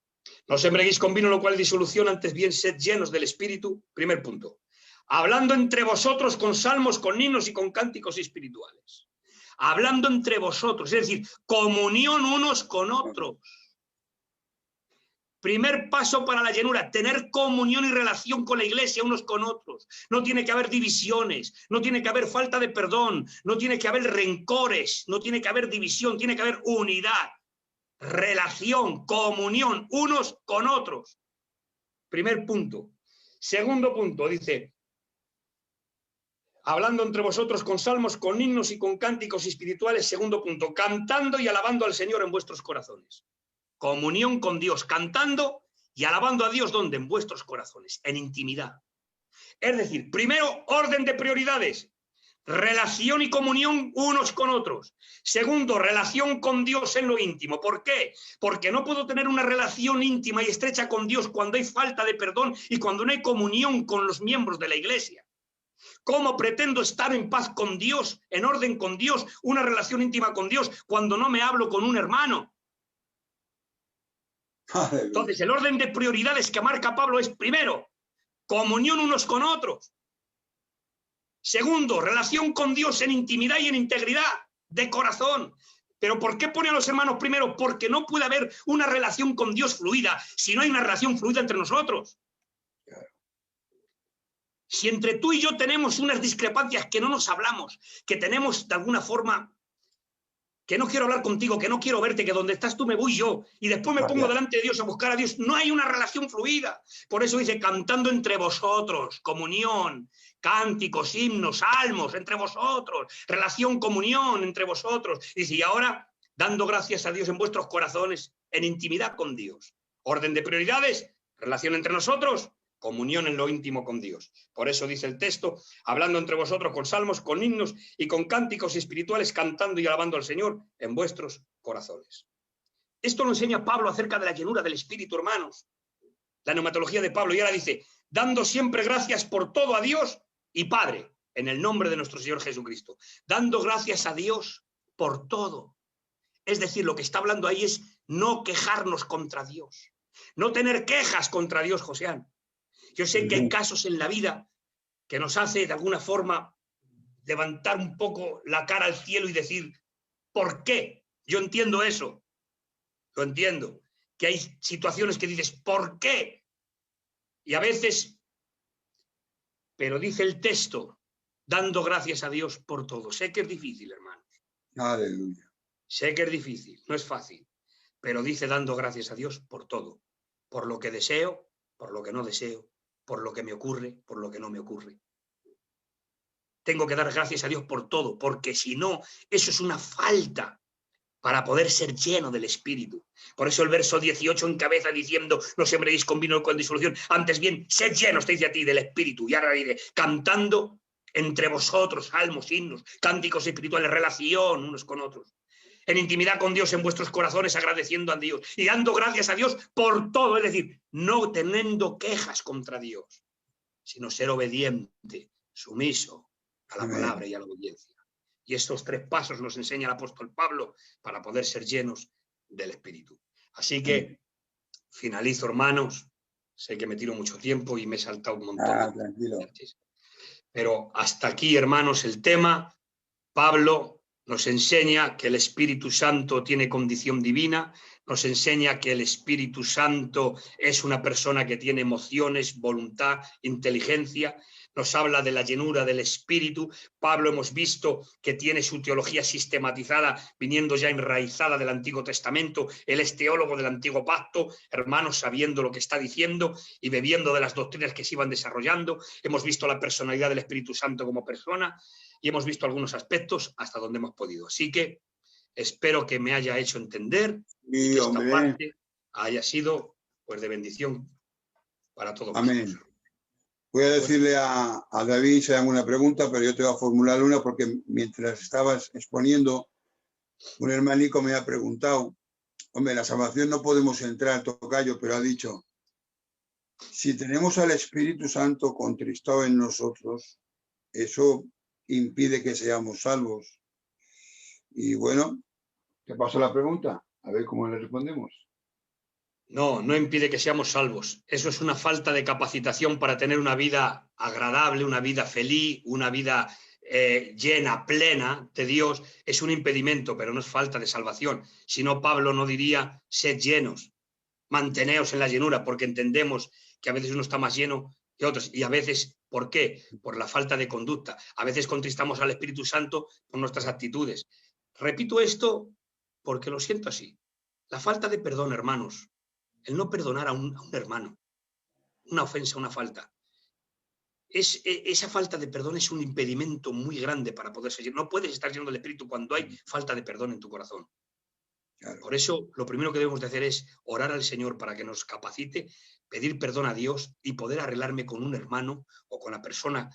No os embriaguéis con vino, lo cual es disolución, antes bien sed llenos del Espíritu. Primer punto. Hablando entre vosotros con salmos, con himnos y con cánticos espirituales. Hablando entre vosotros, es decir, comunión unos con otros. Primer paso para la llenura, tener comunión y relación con la iglesia unos con otros. No tiene que haber divisiones, no tiene que haber falta de perdón, no tiene que haber rencores, no tiene que haber división, tiene que haber unidad, relación, comunión unos con otros. Primer punto. Segundo punto, dice, hablando entre vosotros con salmos, con himnos y con cánticos espirituales. Segundo punto, cantando y alabando al Señor en vuestros corazones. Comunión con Dios, cantando y alabando a Dios, ¿dónde? En vuestros corazones, en intimidad. Es decir, primero, orden de prioridades, relación y comunión unos con otros. Segundo, relación con Dios en lo íntimo. ¿Por qué? Porque no puedo tener una relación íntima y estrecha con Dios cuando hay falta de perdón y cuando no hay comunión con los miembros de la iglesia. ¿Cómo pretendo estar en paz con Dios, en orden con Dios, una relación íntima con Dios, cuando no me hablo con un hermano? Entonces, el orden de prioridades que marca Pablo es, primero, comunión unos con otros. Segundo, relación con Dios en intimidad y en integridad de corazón. ¿Pero por qué pone a los hermanos primero? Porque no puede haber una relación con Dios fluida si no hay una relación fluida entre nosotros. Si entre tú y yo tenemos unas discrepancias, que no nos hablamos, que tenemos de alguna forma, que no quiero hablar contigo, que no quiero verte, que donde estás tú me voy yo, y después me pongo delante de Dios a buscar a Dios, no hay una relación fluida. Por eso dice, cantando entre vosotros, comunión, cánticos, himnos, salmos, entre vosotros, relación, comunión entre vosotros. Dice, y ahora, dando gracias a Dios en vuestros corazones, en intimidad con Dios. Orden de prioridades, relación entre nosotros, comunión en lo íntimo con Dios. Por eso dice el texto, hablando entre vosotros con salmos, con himnos y con cánticos espirituales, cantando y alabando al Señor en vuestros corazones. Esto lo enseña Pablo acerca de la llenura del Espíritu, hermanos. La neumatología de Pablo. Y ahora dice, dando siempre gracias por todo a Dios y Padre, en el nombre de nuestro Señor Jesucristo. Dando gracias a Dios por todo. Es decir, lo que está hablando ahí es no quejarnos contra Dios. No tener quejas contra Dios, Joséán. Yo sé que hay casos en la vida que nos hace de alguna forma levantar un poco la cara al cielo y decir, ¿por qué? Yo entiendo eso, lo entiendo, que hay situaciones que dices, ¿por qué? Y a veces, pero dice el texto, dando gracias a Dios por todo. Sé que es difícil, hermanos. Aleluya. Sé que es difícil, no es fácil, pero dice dando gracias a Dios por todo, por lo que deseo, por lo que no deseo, por lo que me ocurre, por lo que no me ocurre. Tengo que dar gracias a Dios por todo, porque si no, eso es una falta para poder ser lleno del Espíritu. Por eso el verso 18 encabeza diciendo, no sembréis con vino con disolución, antes bien, sed llenos, te dice a ti, del Espíritu. Y ahora diré, cantando entre vosotros salmos, himnos, cánticos espirituales, relación unos con otros. En intimidad con Dios en vuestros corazones, agradeciendo a Dios y dando gracias a Dios por todo. Es decir, no teniendo quejas contra Dios, sino ser obediente, sumiso a la palabra y a la obediencia. Y estos 3 pasos nos enseña el apóstol Pablo para poder ser llenos del Espíritu. Así que finalizo, hermanos. Sé que me tiro mucho tiempo y me he saltado un montón. Tranquilo. Pero hasta aquí, hermanos, el tema. Pablo nos enseña que el Espíritu Santo tiene condición divina, nos enseña que el Espíritu Santo es una persona que tiene emociones, voluntad, inteligencia, nos habla de la llenura del Espíritu. Pablo hemos visto que tiene su teología sistematizada, viniendo ya enraizada del Antiguo Testamento. Él es teólogo del Antiguo Pacto, hermanos, sabiendo lo que está diciendo y bebiendo de las doctrinas que se iban desarrollando. Hemos visto la personalidad del Espíritu Santo como persona y hemos visto algunos aspectos hasta donde hemos podido. Así que espero que me haya hecho entender y que esta parte haya sido pues de bendición para todos. Amén. Voy a decirle a David si hay alguna pregunta, pero yo te voy a formular una porque mientras estabas exponiendo, un hermanico me ha preguntado, hombre, la salvación no podemos entrar, tocayo, pero ha dicho, si tenemos al Espíritu Santo contristado en nosotros, eso impide que seamos salvos. Y bueno, te paso la pregunta, a ver cómo le respondemos. No, no impide que seamos salvos. Eso es una falta de capacitación para tener una vida agradable, una vida feliz, una vida llena, plena de Dios. Es un impedimento, pero no es falta de salvación. Si no, Pablo no diría, sed llenos, manteneos en la llenura, porque entendemos que a veces uno está más lleno que otros. Y a veces, ¿por qué? Por la falta de conducta. A veces contristamos al Espíritu Santo por nuestras actitudes. Repito esto porque lo siento así. La falta de perdón, hermanos, el no perdonar a un hermano, una ofensa, una falta. Esa falta de perdón es un impedimento muy grande para poder ser lleno. No puedes estar lleno del Espíritu cuando hay falta de perdón en tu corazón. Claro. Por eso, lo primero que debemos de hacer es orar al Señor para que nos capacite, pedir perdón a Dios y poder arreglarme con un hermano o con la persona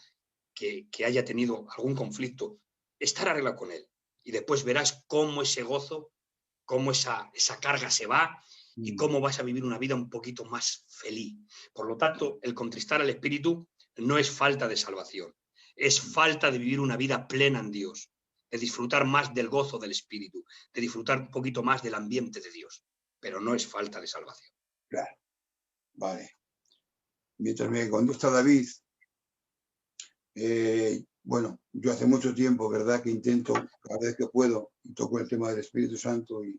que haya tenido algún conflicto, estar arreglado con él. Y después verás cómo ese gozo, cómo esa carga se va, y cómo vas a vivir una vida un poquito más feliz. Por lo tanto, el contristar al Espíritu no es falta de salvación, es falta de vivir una vida plena en Dios, de disfrutar más del gozo del Espíritu, de disfrutar un poquito más del ambiente de Dios, pero no es falta de salvación. Claro, vale. Mientras me contesta David, bueno, yo hace mucho tiempo, ¿verdad?, que intento, cada vez que puedo, y toco el tema del Espíritu Santo y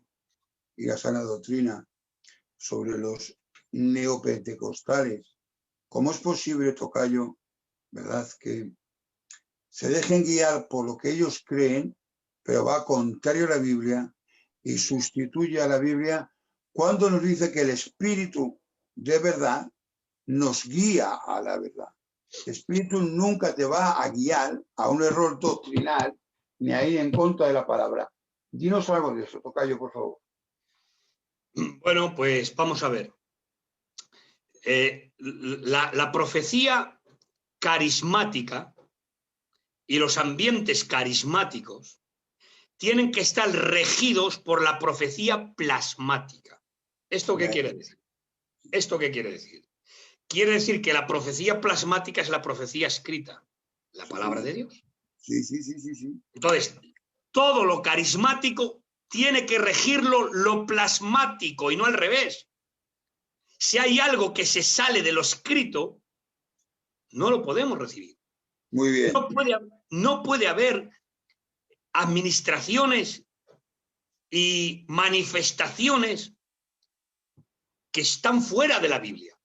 la sana doctrina, sobre los neopentecostales. ¿Cómo es posible, tocayo, verdad, que se dejen guiar por lo que ellos creen, pero va contrario a la Biblia y sustituye a la Biblia cuando nos dice que el Espíritu de verdad nos guía a la verdad? El Espíritu nunca te va a guiar a un error doctrinal ni a ir en contra de la palabra. Dinos algo de eso, tocayo, por favor. Bueno, pues vamos a ver. La profecía carismática y los ambientes carismáticos tienen que estar regidos por la profecía plasmática. ¿Esto qué quiere decir? ¿Esto qué quiere decir? Quiere decir que la profecía plasmática es la profecía escrita, la palabra de Dios. Sí. Entonces, todo lo carismático tiene que regirlo lo plasmático y no al revés. Si hay algo que se sale de lo escrito, no lo podemos recibir. Muy bien. No puede haber administraciones y manifestaciones que están fuera de la Biblia.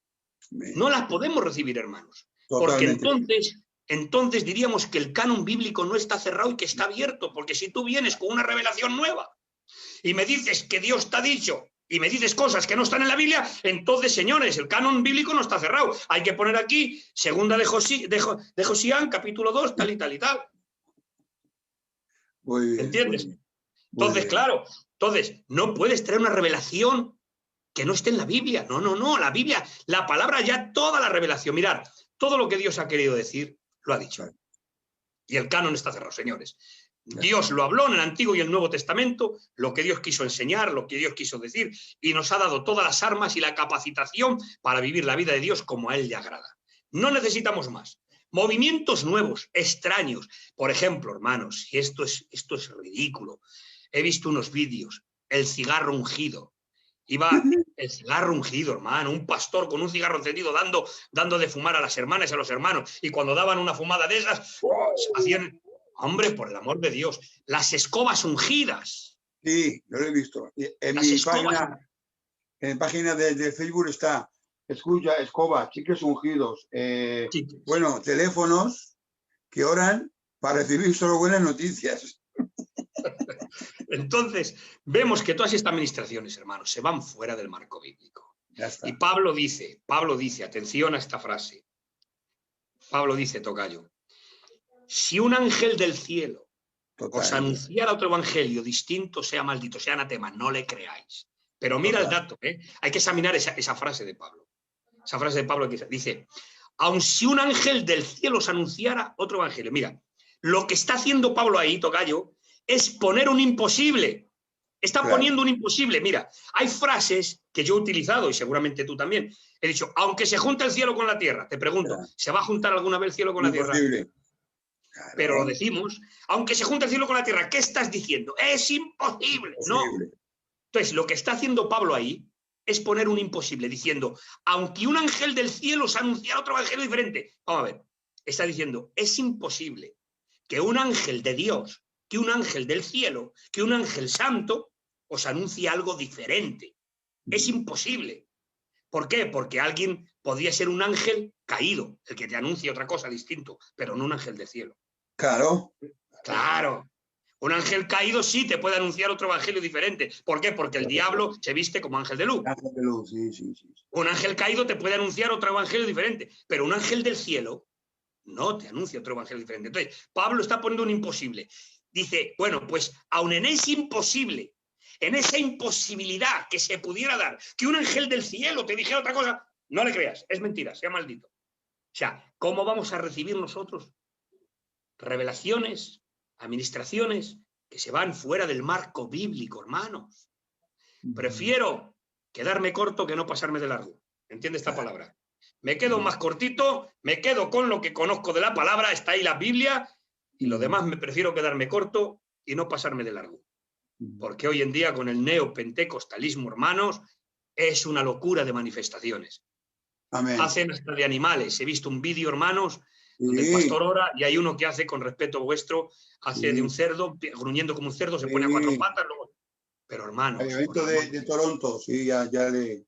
No las podemos recibir, hermanos. Totalmente. Porque entonces diríamos que el canon bíblico no está cerrado y que está abierto, porque si tú vienes con una revelación nueva y me dices que Dios te ha dicho y me dices cosas que no están en la Biblia, entonces, señores, el canon bíblico no está cerrado. Hay que poner aquí, segunda de Josías, capítulo 2, tal y tal y tal. Muy bien. ¿Entiendes? Muy bien. Entonces, bien. claro, no puedes traer una revelación que no esté en la Biblia. No, la Biblia, la palabra ya, toda la revelación. Mirad, todo lo que Dios ha querido decir, lo ha dicho. Claro. Y el canon está cerrado, señores. Claro. Dios lo habló en el Antiguo y el Nuevo Testamento, lo que Dios quiso enseñar, lo que Dios quiso decir, y nos ha dado todas las armas y la capacitación para vivir la vida de Dios como a Él le agrada. No necesitamos más. Movimientos nuevos, extraños. Por ejemplo, hermanos, y esto es ridículo. He visto unos vídeos, el cigarro ungido. Iba el cigarro ungido, hermano, un pastor con un cigarro encendido dando de fumar a las hermanas y a los hermanos. Y cuando daban una fumada de esas, hacían, hombre, por el amor de Dios, las escobas ungidas. Sí, yo lo he visto. En Las mi escobas. página de Facebook está, escucha, escoba, chicles ungidos. Chicles. Bueno, teléfonos que oran para recibir solo buenas noticias. Entonces, vemos que todas estas administraciones, hermanos, se van fuera del marco bíblico. Ya está. Y Pablo dice, atención a esta frase. Pablo dice, tocayo, si un ángel del cielo Total. os anunciara otro evangelio distinto, sea maldito, sea anatema, no le creáis. Pero mira el dato, hay que examinar esa frase de Pablo. Esa frase de Pablo que dice, aun si un ángel del cielo os anunciara otro evangelio. Mira, lo que está haciendo Pablo ahí, tocayo, es poner un imposible. Está poniendo un imposible. Mira, hay frases que yo he utilizado, y seguramente tú también. He dicho, aunque se junte el cielo con la tierra. Te pregunto, ¿se va a juntar alguna vez el cielo con la tierra? Imposible. Claro. Pero lo decimos, aunque se junte el cielo con la tierra, ¿qué estás diciendo? Es imposible. No. Entonces, lo que está haciendo Pablo ahí es poner un imposible, diciendo, aunque un ángel del cielo os anunciara otro evangelio diferente. Vamos a ver, está diciendo, es imposible que un ángel de Dios, que un ángel del cielo, que un ángel santo os anuncie algo diferente. Es imposible. ¿Por qué? Porque alguien podría ser un ángel caído, el que te anuncia otra cosa distinto, pero no un ángel del cielo. Claro. Claro. Un ángel caído sí te puede anunciar otro evangelio diferente. ¿Por qué? Porque el diablo se viste como ángel de luz. Ángel de luz, sí. Un ángel caído te puede anunciar otro evangelio diferente, pero un ángel del cielo no te anuncia otro evangelio diferente. Entonces, Pablo está poniendo un imposible. Dice, bueno, pues aun en ese imposible, en esa imposibilidad que se pudiera dar, que un ángel del cielo te dijera otra cosa, no le creas, es mentira, sea maldito. O sea, ¿cómo vamos a recibir nosotros revelaciones, administraciones que se van fuera del marco bíblico, hermanos? Prefiero quedarme corto que no pasarme de largo. ¿Entiende esta palabra? Me quedo más cortito, me quedo con lo que conozco de la palabra, está ahí la Biblia, y lo demás me prefiero quedarme corto y no pasarme de largo. Porque hoy en día con el neopentecostalismo, hermanos, es una locura de manifestaciones. Amén. Hacen hasta de animales. He visto un vídeo, hermanos, donde el pastor ora y hay uno que hace, con respeto vuestro, hace de un cerdo, gruñendo como un cerdo, se pone a cuatro patas. Luego... Pero, hermanos... El evento de Toronto, sí, ya le...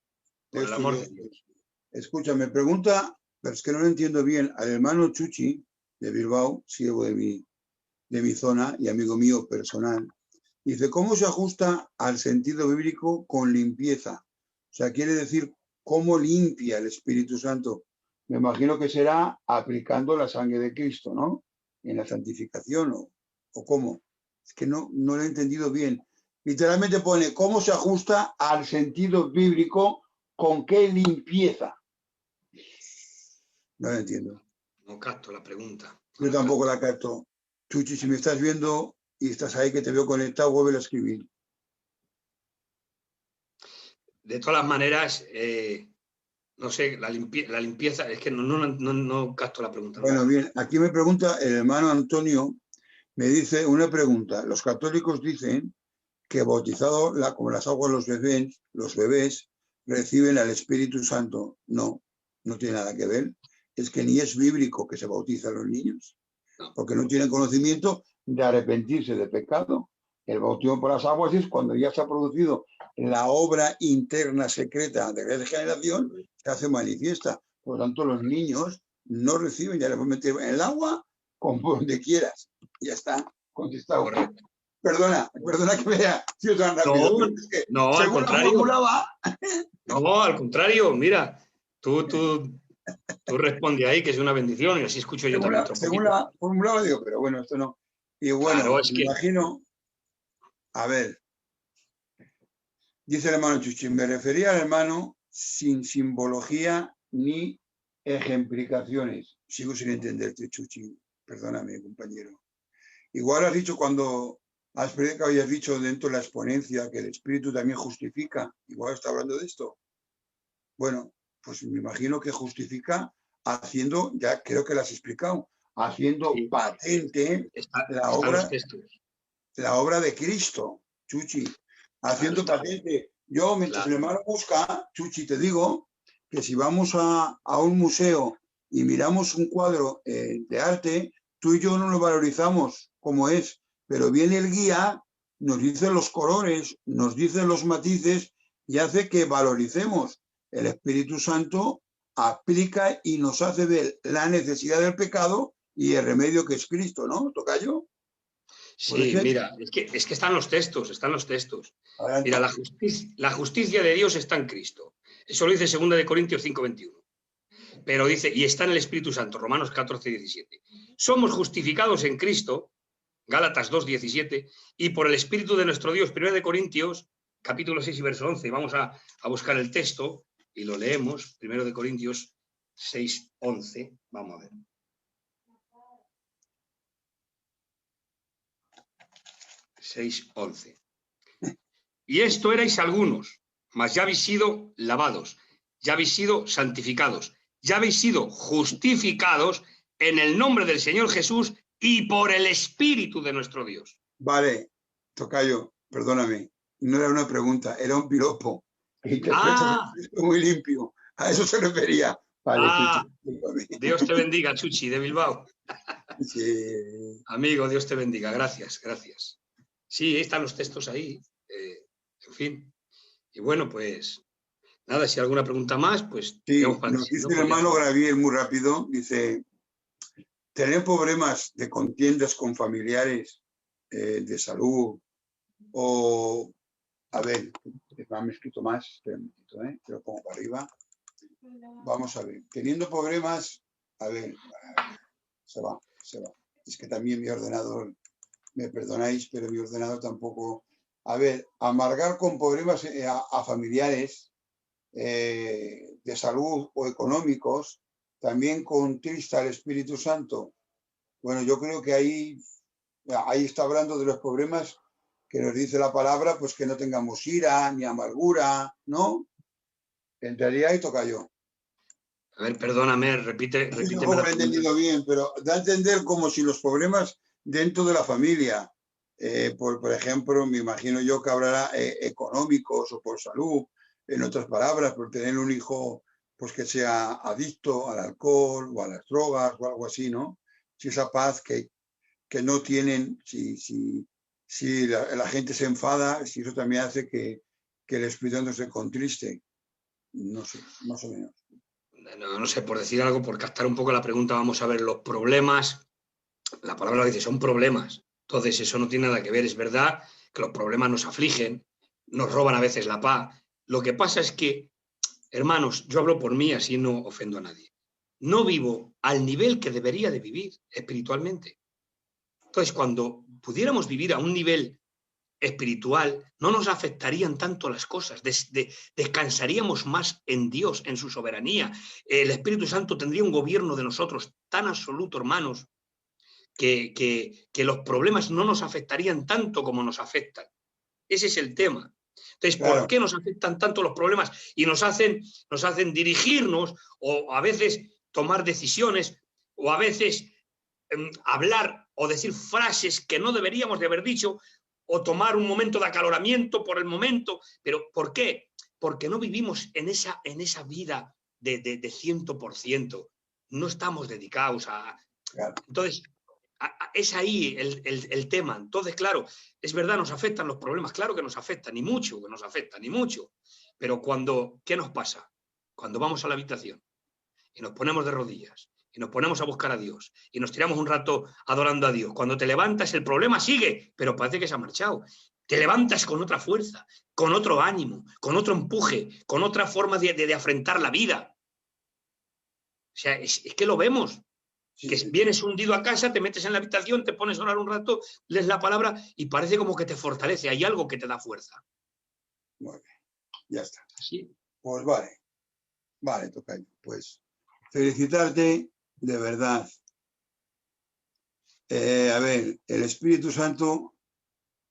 Por el amor de Dios. Escucha, me pregunta, pero es que no lo entiendo bien, al hermano Chuchi de Bilbao, siervo de mi zona y amigo mío personal, dice, ¿cómo se ajusta al sentido bíblico con limpieza? O sea, quiere decir, ¿cómo limpia el Espíritu Santo? Me imagino que será aplicando la sangre de Cristo, ¿no? En la santificación, ¿o cómo? Es que no lo he entendido bien. Literalmente pone, ¿cómo se ajusta al sentido bíblico con qué limpieza? No lo entiendo. No capto la pregunta. Yo tampoco la capto. Chuchi, si me estás viendo y estás ahí que te veo conectado, vuelve a escribir. De todas las maneras, no sé, la limpieza, es que no capto la pregunta. Bueno, bien, aquí me pregunta el hermano Antonio, me dice una pregunta. Los católicos dicen que bautizado como las aguas los bebés reciben al Espíritu Santo. No tiene nada que ver. Es que ni es bíblico que se bautizan los niños, porque no tienen conocimiento de arrepentirse de pecado. El bautismo por las aguas es cuando ya se ha producido la obra interna secreta de regeneración, se hace manifiesta. Por lo tanto, los niños no reciben, ya les pueden meter en el agua como donde quieras. Ya está contestado. Correcto. Perdona que me haya sido tan rápido. No, al contrario. No, al contrario, mira, tú responde ahí, que es una bendición, y así escucho yo también. Según la formulaba, digo, pero bueno, esto no. Y bueno, claro, es me imagino A ver, dice el hermano Chuchi, me refería al hermano sin simbología ni ejemplificaciones. Sigo sin entenderte, Chuchi. Perdóname, compañero. Igual has dicho cuando has predicado y has dicho dentro de la exponencia que el Espíritu también justifica. Igual está hablando de esto. Bueno, pues me imagino que justifica haciendo, ya creo que lo has explicado, haciendo Sí. patente la obra de Cristo, Chuchi. Haciendo patente. Yo, mientras el hermano busca, Chuchi, te digo que si vamos a un museo y miramos un cuadro de arte, tú y yo no lo valorizamos como es, pero viene el guía, nos dice los colores, nos dice los matices y hace que valoricemos. El Espíritu Santo aplica y nos hace ver la necesidad del pecado y el remedio que es Cristo, ¿no, tocayo? Sí, mira, es que están los textos, Adelante. Mira, la justicia de Dios está en Cristo. Eso lo dice 2 Corintios 5:21. Pero dice, y está en el Espíritu Santo, Romanos 14:17. Somos justificados en Cristo, Gálatas 2:17, y por el Espíritu de nuestro Dios, 1 Corintios, capítulo 6 y verso 11. Vamos a buscar el texto y lo leemos, 1 Corintios 6:11. Vamos a ver. Y esto erais algunos, mas ya habéis sido lavados, ya habéis sido santificados, ya habéis sido justificados en el nombre del Señor Jesús y por el Espíritu de nuestro Dios. Vale, tocayo, perdóname, no era una pregunta, era un piropo. Muy limpio, a eso se refería. Vale, Chuchi, Dios te bendiga, Chuchi, de Bilbao. Sí. Amigo, Dios te bendiga, gracias. Sí, están los textos ahí, en fin. Y bueno, pues nada, si hay alguna pregunta más, pues... Sí, nos dice el hermano Gravier muy rápido, dice, tener problemas de contiendas con familiares de salud o... A ver, me he escrito más, espera un momentito, te lo pongo para arriba. Vamos a ver, teniendo problemas, a ver, se va. Es que también mi ordenador... Me perdonáis, pero mi ordenador tampoco... A ver, amargar con problemas a familiares de salud o económicos, también contrista al Espíritu Santo. Bueno, yo creo que ahí está hablando de los problemas que nos dice la palabra, pues que no tengamos ira ni amargura, ¿no? Entraría y toca yo. A ver, perdóname, repite. No lo he entendido bien, pero da a entender como si los problemas dentro de la familia, por ejemplo, me imagino yo que habrá económicos o por salud, en otras palabras, por tener un hijo pues que sea adicto al alcohol o a las drogas o algo así, ¿no? Si esa paz que no tienen, si la gente se enfada, si eso también hace que el Espíritu Santo se contriste. No sé, más o menos. No sé, por decir algo, por captar un poco la pregunta, vamos a ver los problemas. La palabra dice, son problemas. Entonces, eso no tiene nada que ver. Es verdad que los problemas nos afligen, nos roban a veces la paz. Lo que pasa es que, hermanos, yo hablo por mí, así no ofendo a nadie. No vivo al nivel que debería de vivir espiritualmente. Entonces, cuando pudiéramos vivir a un nivel espiritual, no nos afectarían tanto las cosas, descansaríamos más en Dios, en su soberanía. El Espíritu Santo tendría un gobierno de nosotros tan absoluto, hermanos, que los problemas no nos afectarían tanto como nos afectan. Ese es el tema. Entonces, ¿por qué nos afectan tanto los problemas y nos hacen dirigirnos o a veces tomar decisiones o a veces hablar o decir frases que no deberíamos de haber dicho o tomar un momento de acaloramiento por el momento? ¿Pero por qué? Porque no vivimos en esa vida de 100%. No estamos dedicados a... Entonces, es ahí el tema. Entonces, claro, es verdad, nos afectan los problemas, claro que nos afectan, y mucho que nos afectan, y mucho. Pero ¿qué nos pasa? Cuando vamos a la habitación y nos ponemos de rodillas y nos ponemos a buscar a Dios y nos tiramos un rato adorando a Dios, cuando te levantas el problema sigue, pero parece que se ha marchado. Te levantas con otra fuerza, con otro ánimo, con otro empuje, con otra forma de afrontar la vida. O sea, es que lo vemos. que vienes hundido a casa, te metes en la habitación, te pones a orar un rato, lees la palabra y parece como que te fortalece, hay algo que te da fuerza. Muy bien, ya está. Sí. Pues vale, tocayo. Pues felicitarte de verdad. A ver, el Espíritu Santo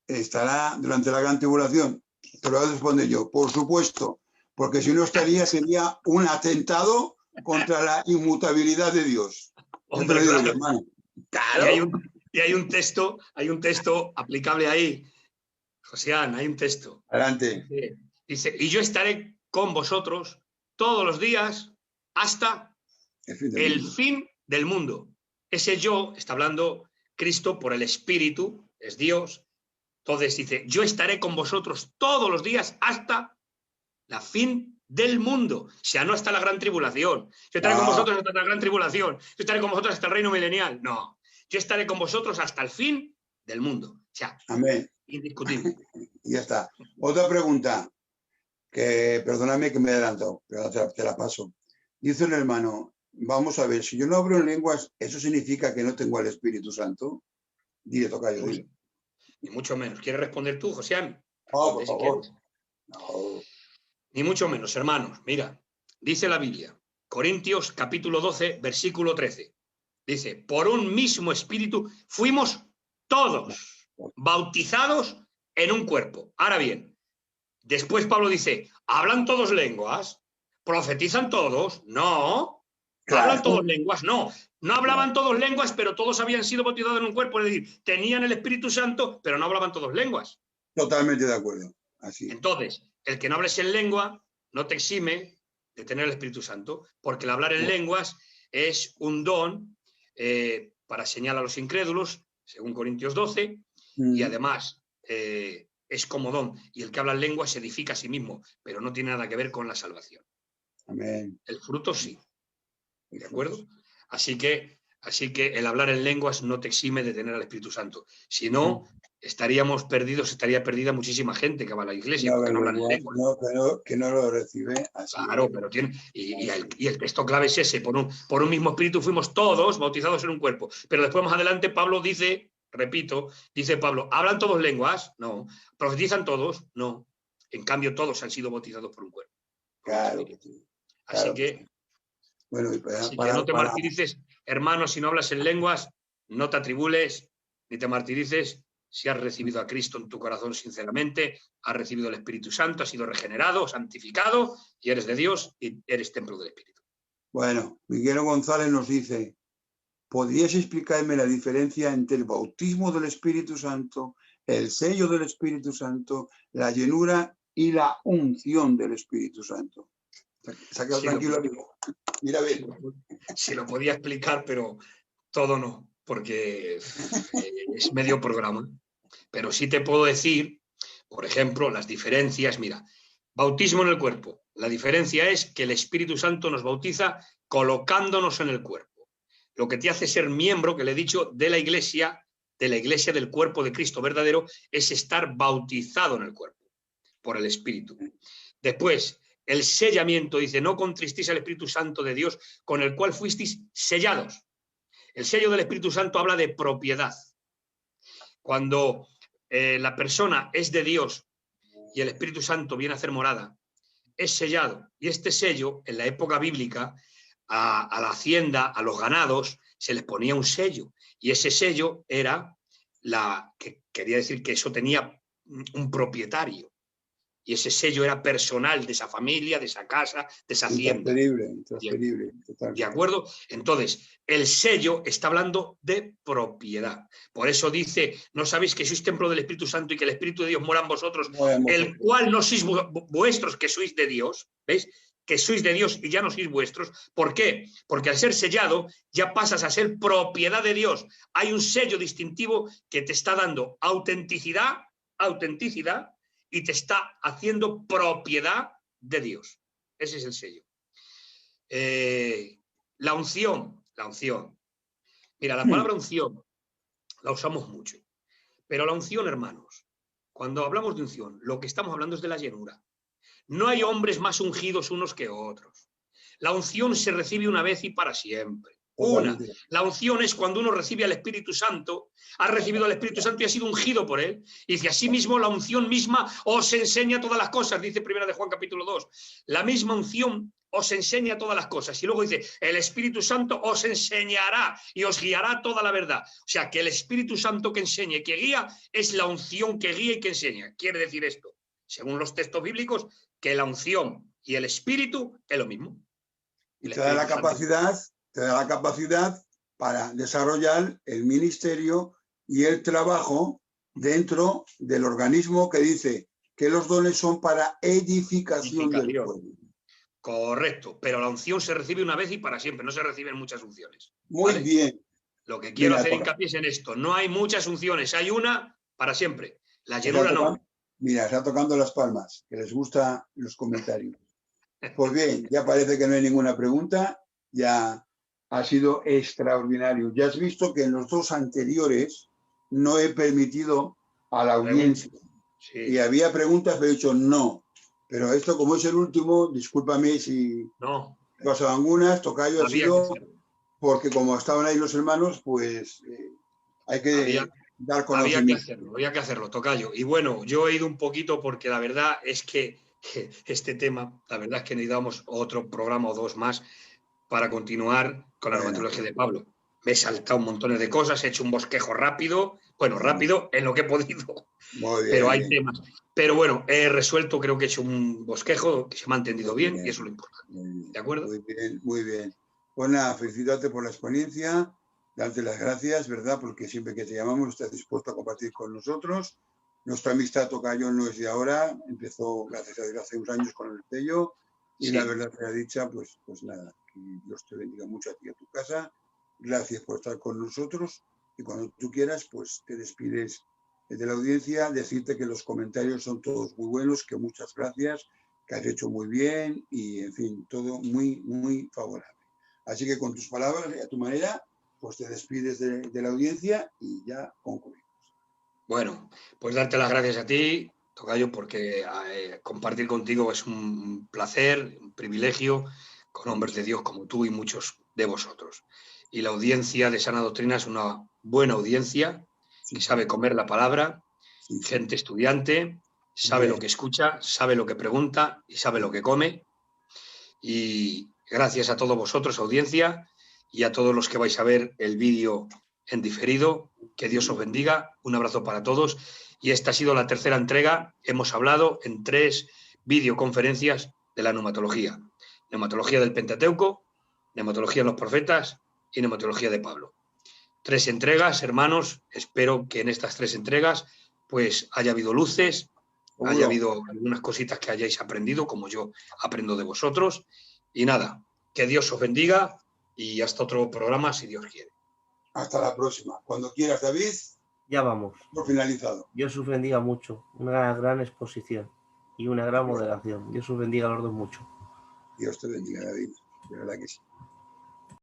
estará durante la gran tribulación. Te lo voy a responder yo, por supuesto, porque si no estaría, sería un atentado contra la inmutabilidad de Dios. Hombre, te lo digo claro. yo, hermano. Claro. Y hay un texto aplicable ahí. Joséán, hay un texto. Adelante. Dice, y yo estaré con vosotros todos los días hasta el fin del mundo. Ese yo, está hablando Cristo por el Espíritu, es Dios. Entonces dice, yo estaré con vosotros todos los días hasta la fin del mundo. O sea, no hasta la gran tribulación. Yo estaré con vosotros hasta la gran tribulación. Yo estaré con vosotros hasta el reino milenial. No. Yo estaré con vosotros hasta el fin del mundo. O sea, amén. Indiscutible. Y ya está. Otra pregunta, que perdóname que me he adelantado, pero te la paso. Dice un hermano, vamos a ver, si yo no hablo en lenguas, ¿eso significa que no tengo al Espíritu Santo? Dile, tocayo, dile. Ni mucho menos. ¿Quieres responder tú, Joséán? Por favor. No. Ni mucho menos, hermanos. Mira, dice la Biblia, Corintios capítulo 12, versículo 13. Dice, por un mismo espíritu fuimos todos bautizados en un cuerpo. Ahora bien, después Pablo dice, ¿hablan todos lenguas? ¿Profetizan todos? No. Claro. ¿Hablan todos lenguas? No. No hablaban todos lenguas, pero todos habían sido bautizados en un cuerpo. Es decir, tenían el Espíritu Santo, pero no hablaban todos lenguas. Totalmente de acuerdo. Así. Entonces, el que no hables en lengua no te exime de tener el Espíritu Santo, porque el hablar en lenguas es un don para señalar a los incrédulos, según Corintios 12, y además es como don. Y el que habla en lengua se edifica a sí mismo, pero no tiene nada que ver con la salvación. Amén. El fruto sí. ¿De acuerdo? Así que el hablar en lenguas no te exime de tener al Espíritu Santo. Si no, estaríamos perdidos, estaría perdida muchísima gente que va a la iglesia porque no hablan en lenguas. Que no lo recibe así. Claro, pero tiene. Y el texto clave es ese: por un mismo espíritu fuimos todos bautizados en un cuerpo. Pero después, más adelante, Pablo dice, repito, dice Pablo, ¿hablan todos lenguas? No. ¿Profetizan todos? No. En cambio, todos han sido bautizados por un cuerpo. Claro. Así que. Bueno, Así que no te martirices, hermano, si no hablas en lenguas, no te atribules, ni te martirices. Si has recibido a Cristo en tu corazón sinceramente, has recibido el Espíritu Santo, has sido regenerado, santificado, y eres de Dios y eres templo del Espíritu. Bueno, Miguel González nos dice, ¿podrías explicarme la diferencia entre el bautismo del Espíritu Santo, el sello del Espíritu Santo, la llenura y la unción del Espíritu Santo? Se ha quedado tranquilo, amigo. Mira, ve. Si lo podía explicar, pero todo no, porque es medio programa. Pero sí te puedo decir, por ejemplo, las diferencias. Mira, bautismo en el cuerpo. La diferencia es que el Espíritu Santo nos bautiza colocándonos en el cuerpo. Lo que te hace ser miembro, que le he dicho, de la iglesia del cuerpo de Cristo verdadero, es estar bautizado en el cuerpo por el Espíritu. Después, el sellamiento, dice, no contristéis al Espíritu Santo de Dios, con el cual fuisteis sellados. El sello del Espíritu Santo habla de propiedad. Cuando la persona es de Dios y el Espíritu Santo viene a hacer morada, es sellado. Y este sello, en la época bíblica, a la hacienda, a los ganados, se les ponía un sello. Y ese sello era que quería decir que eso tenía un propietario. Y ese sello era personal de esa familia, de esa casa, de esa hacienda. Intransferible. ¿De acuerdo? Entonces, el sello está hablando de propiedad. Por eso dice, ¿no sabéis que sois templo del Espíritu Santo y que el Espíritu de Dios mora en vosotros, el cual no sois vuestros, que sois de Dios? ¿Veis? Que sois de Dios y ya no sois vuestros. ¿Por qué? Porque al ser sellado ya pasas a ser propiedad de Dios. Hay un sello distintivo que te está dando autenticidad, y te está haciendo propiedad de Dios. Ese es el sello. La unción. Mira, la palabra unción la usamos mucho. Pero la unción, hermanos, cuando hablamos de unción, lo que estamos hablando es de la llenura. No hay hombres más ungidos unos que otros. La unción se recibe una vez y para siempre. Una. Totalmente. La unción es cuando uno recibe al Espíritu Santo, ha recibido al Espíritu Santo y ha sido ungido por él. Y dice, asimismo, la unción misma os enseña todas las cosas, dice 1 de Juan capítulo 2. La misma unción os enseña todas las cosas. Y luego dice, el Espíritu Santo os enseñará y os guiará toda la verdad. O sea, que el Espíritu Santo que enseña y que guía es la unción que guía y que enseña. Quiere decir esto, según los textos bíblicos, que la unción y el Espíritu es lo mismo. Y te da la capacidad para desarrollar el ministerio y el trabajo dentro del organismo que dice que los dones son para edificación del pueblo. Correcto, pero la unción se recibe una vez y para siempre, no se reciben muchas unciones. Muy ¿vale? bien. Lo que quiero Mira, hacer hincapié es en esto, no hay muchas unciones, hay una para siempre. La llenura no. Mira, está tocando las palmas, que les gustan los comentarios. Pues bien, ya parece que no hay ninguna pregunta, ya ha sido extraordinario. Ya has visto que en los dos anteriores no he permitido a la audiencia. Sí. Y había preguntas, pero he dicho no. Pero esto, como es el último, discúlpame si no he pasado algunas, tocayo, ha sido porque como estaban ahí los hermanos, pues hay que dar conocimiento. Había que hacerlo, tocayo. Y bueno, yo he ido un poquito porque la verdad es que este tema, la verdad es que necesitamos otro programa o dos más para continuar con la numatología de Pablo. Me he saltado un montón de cosas, he hecho un bosquejo rápido, bueno, rápido en lo que he podido, muy bien, pero hay temas. Pero bueno, he resuelto, creo que he hecho un bosquejo que se me ha entendido bien y eso es lo importante. ¿De acuerdo? Muy bien, muy bien. Pues nada, felicitarte por la experiencia, darte las gracias, ¿verdad? Porque siempre que te llamamos estás dispuesto a compartir con nosotros. Nuestra amistad, tocayo, no es de ahora, empezó, gracias a Dios, hace unos años con el sello. Y la verdad sea dicha, pues nada, que Dios te bendiga mucho a ti y a tu casa. Gracias por estar con nosotros y cuando tú quieras, pues te despides de la audiencia, decirte que los comentarios son todos muy buenos, que muchas gracias, que has hecho muy bien y, en fin, todo muy, muy favorable. Así que con tus palabras y a tu manera, pues te despides de la audiencia y ya concluimos. Bueno, pues darte las gracias a ti, tocayo, porque compartir contigo es un placer, un privilegio, con hombres de Dios como tú y muchos de vosotros. Y la audiencia de Sana Doctrina es una buena audiencia, que sabe comer la palabra, gente estudiante, sabe lo que escucha, sabe lo que pregunta y sabe lo que come. Y gracias a todos vosotros, audiencia, y a todos los que vais a ver el vídeo en diferido. Que Dios os bendiga. Un abrazo para todos. Y esta ha sido la tercera entrega. Hemos hablado en 3 videoconferencias de la neumatología. Neumatología del Pentateuco, neumatología de los profetas y neumatología de Pablo. 3 entregas, hermanos. Espero que en estas 3 entregas pues haya habido luces, haya habido algunas cositas que hayáis aprendido, como yo aprendo de vosotros. Y nada, que Dios os bendiga y hasta otro programa, si Dios quiere. Hasta la próxima. Cuando quieras, David. Ya vamos. Por finalizado. Dios os bendiga mucho. Una gran exposición y una gran moderación. Dios os bendiga a los dos mucho. Dios te bendiga, David. De verdad que sí.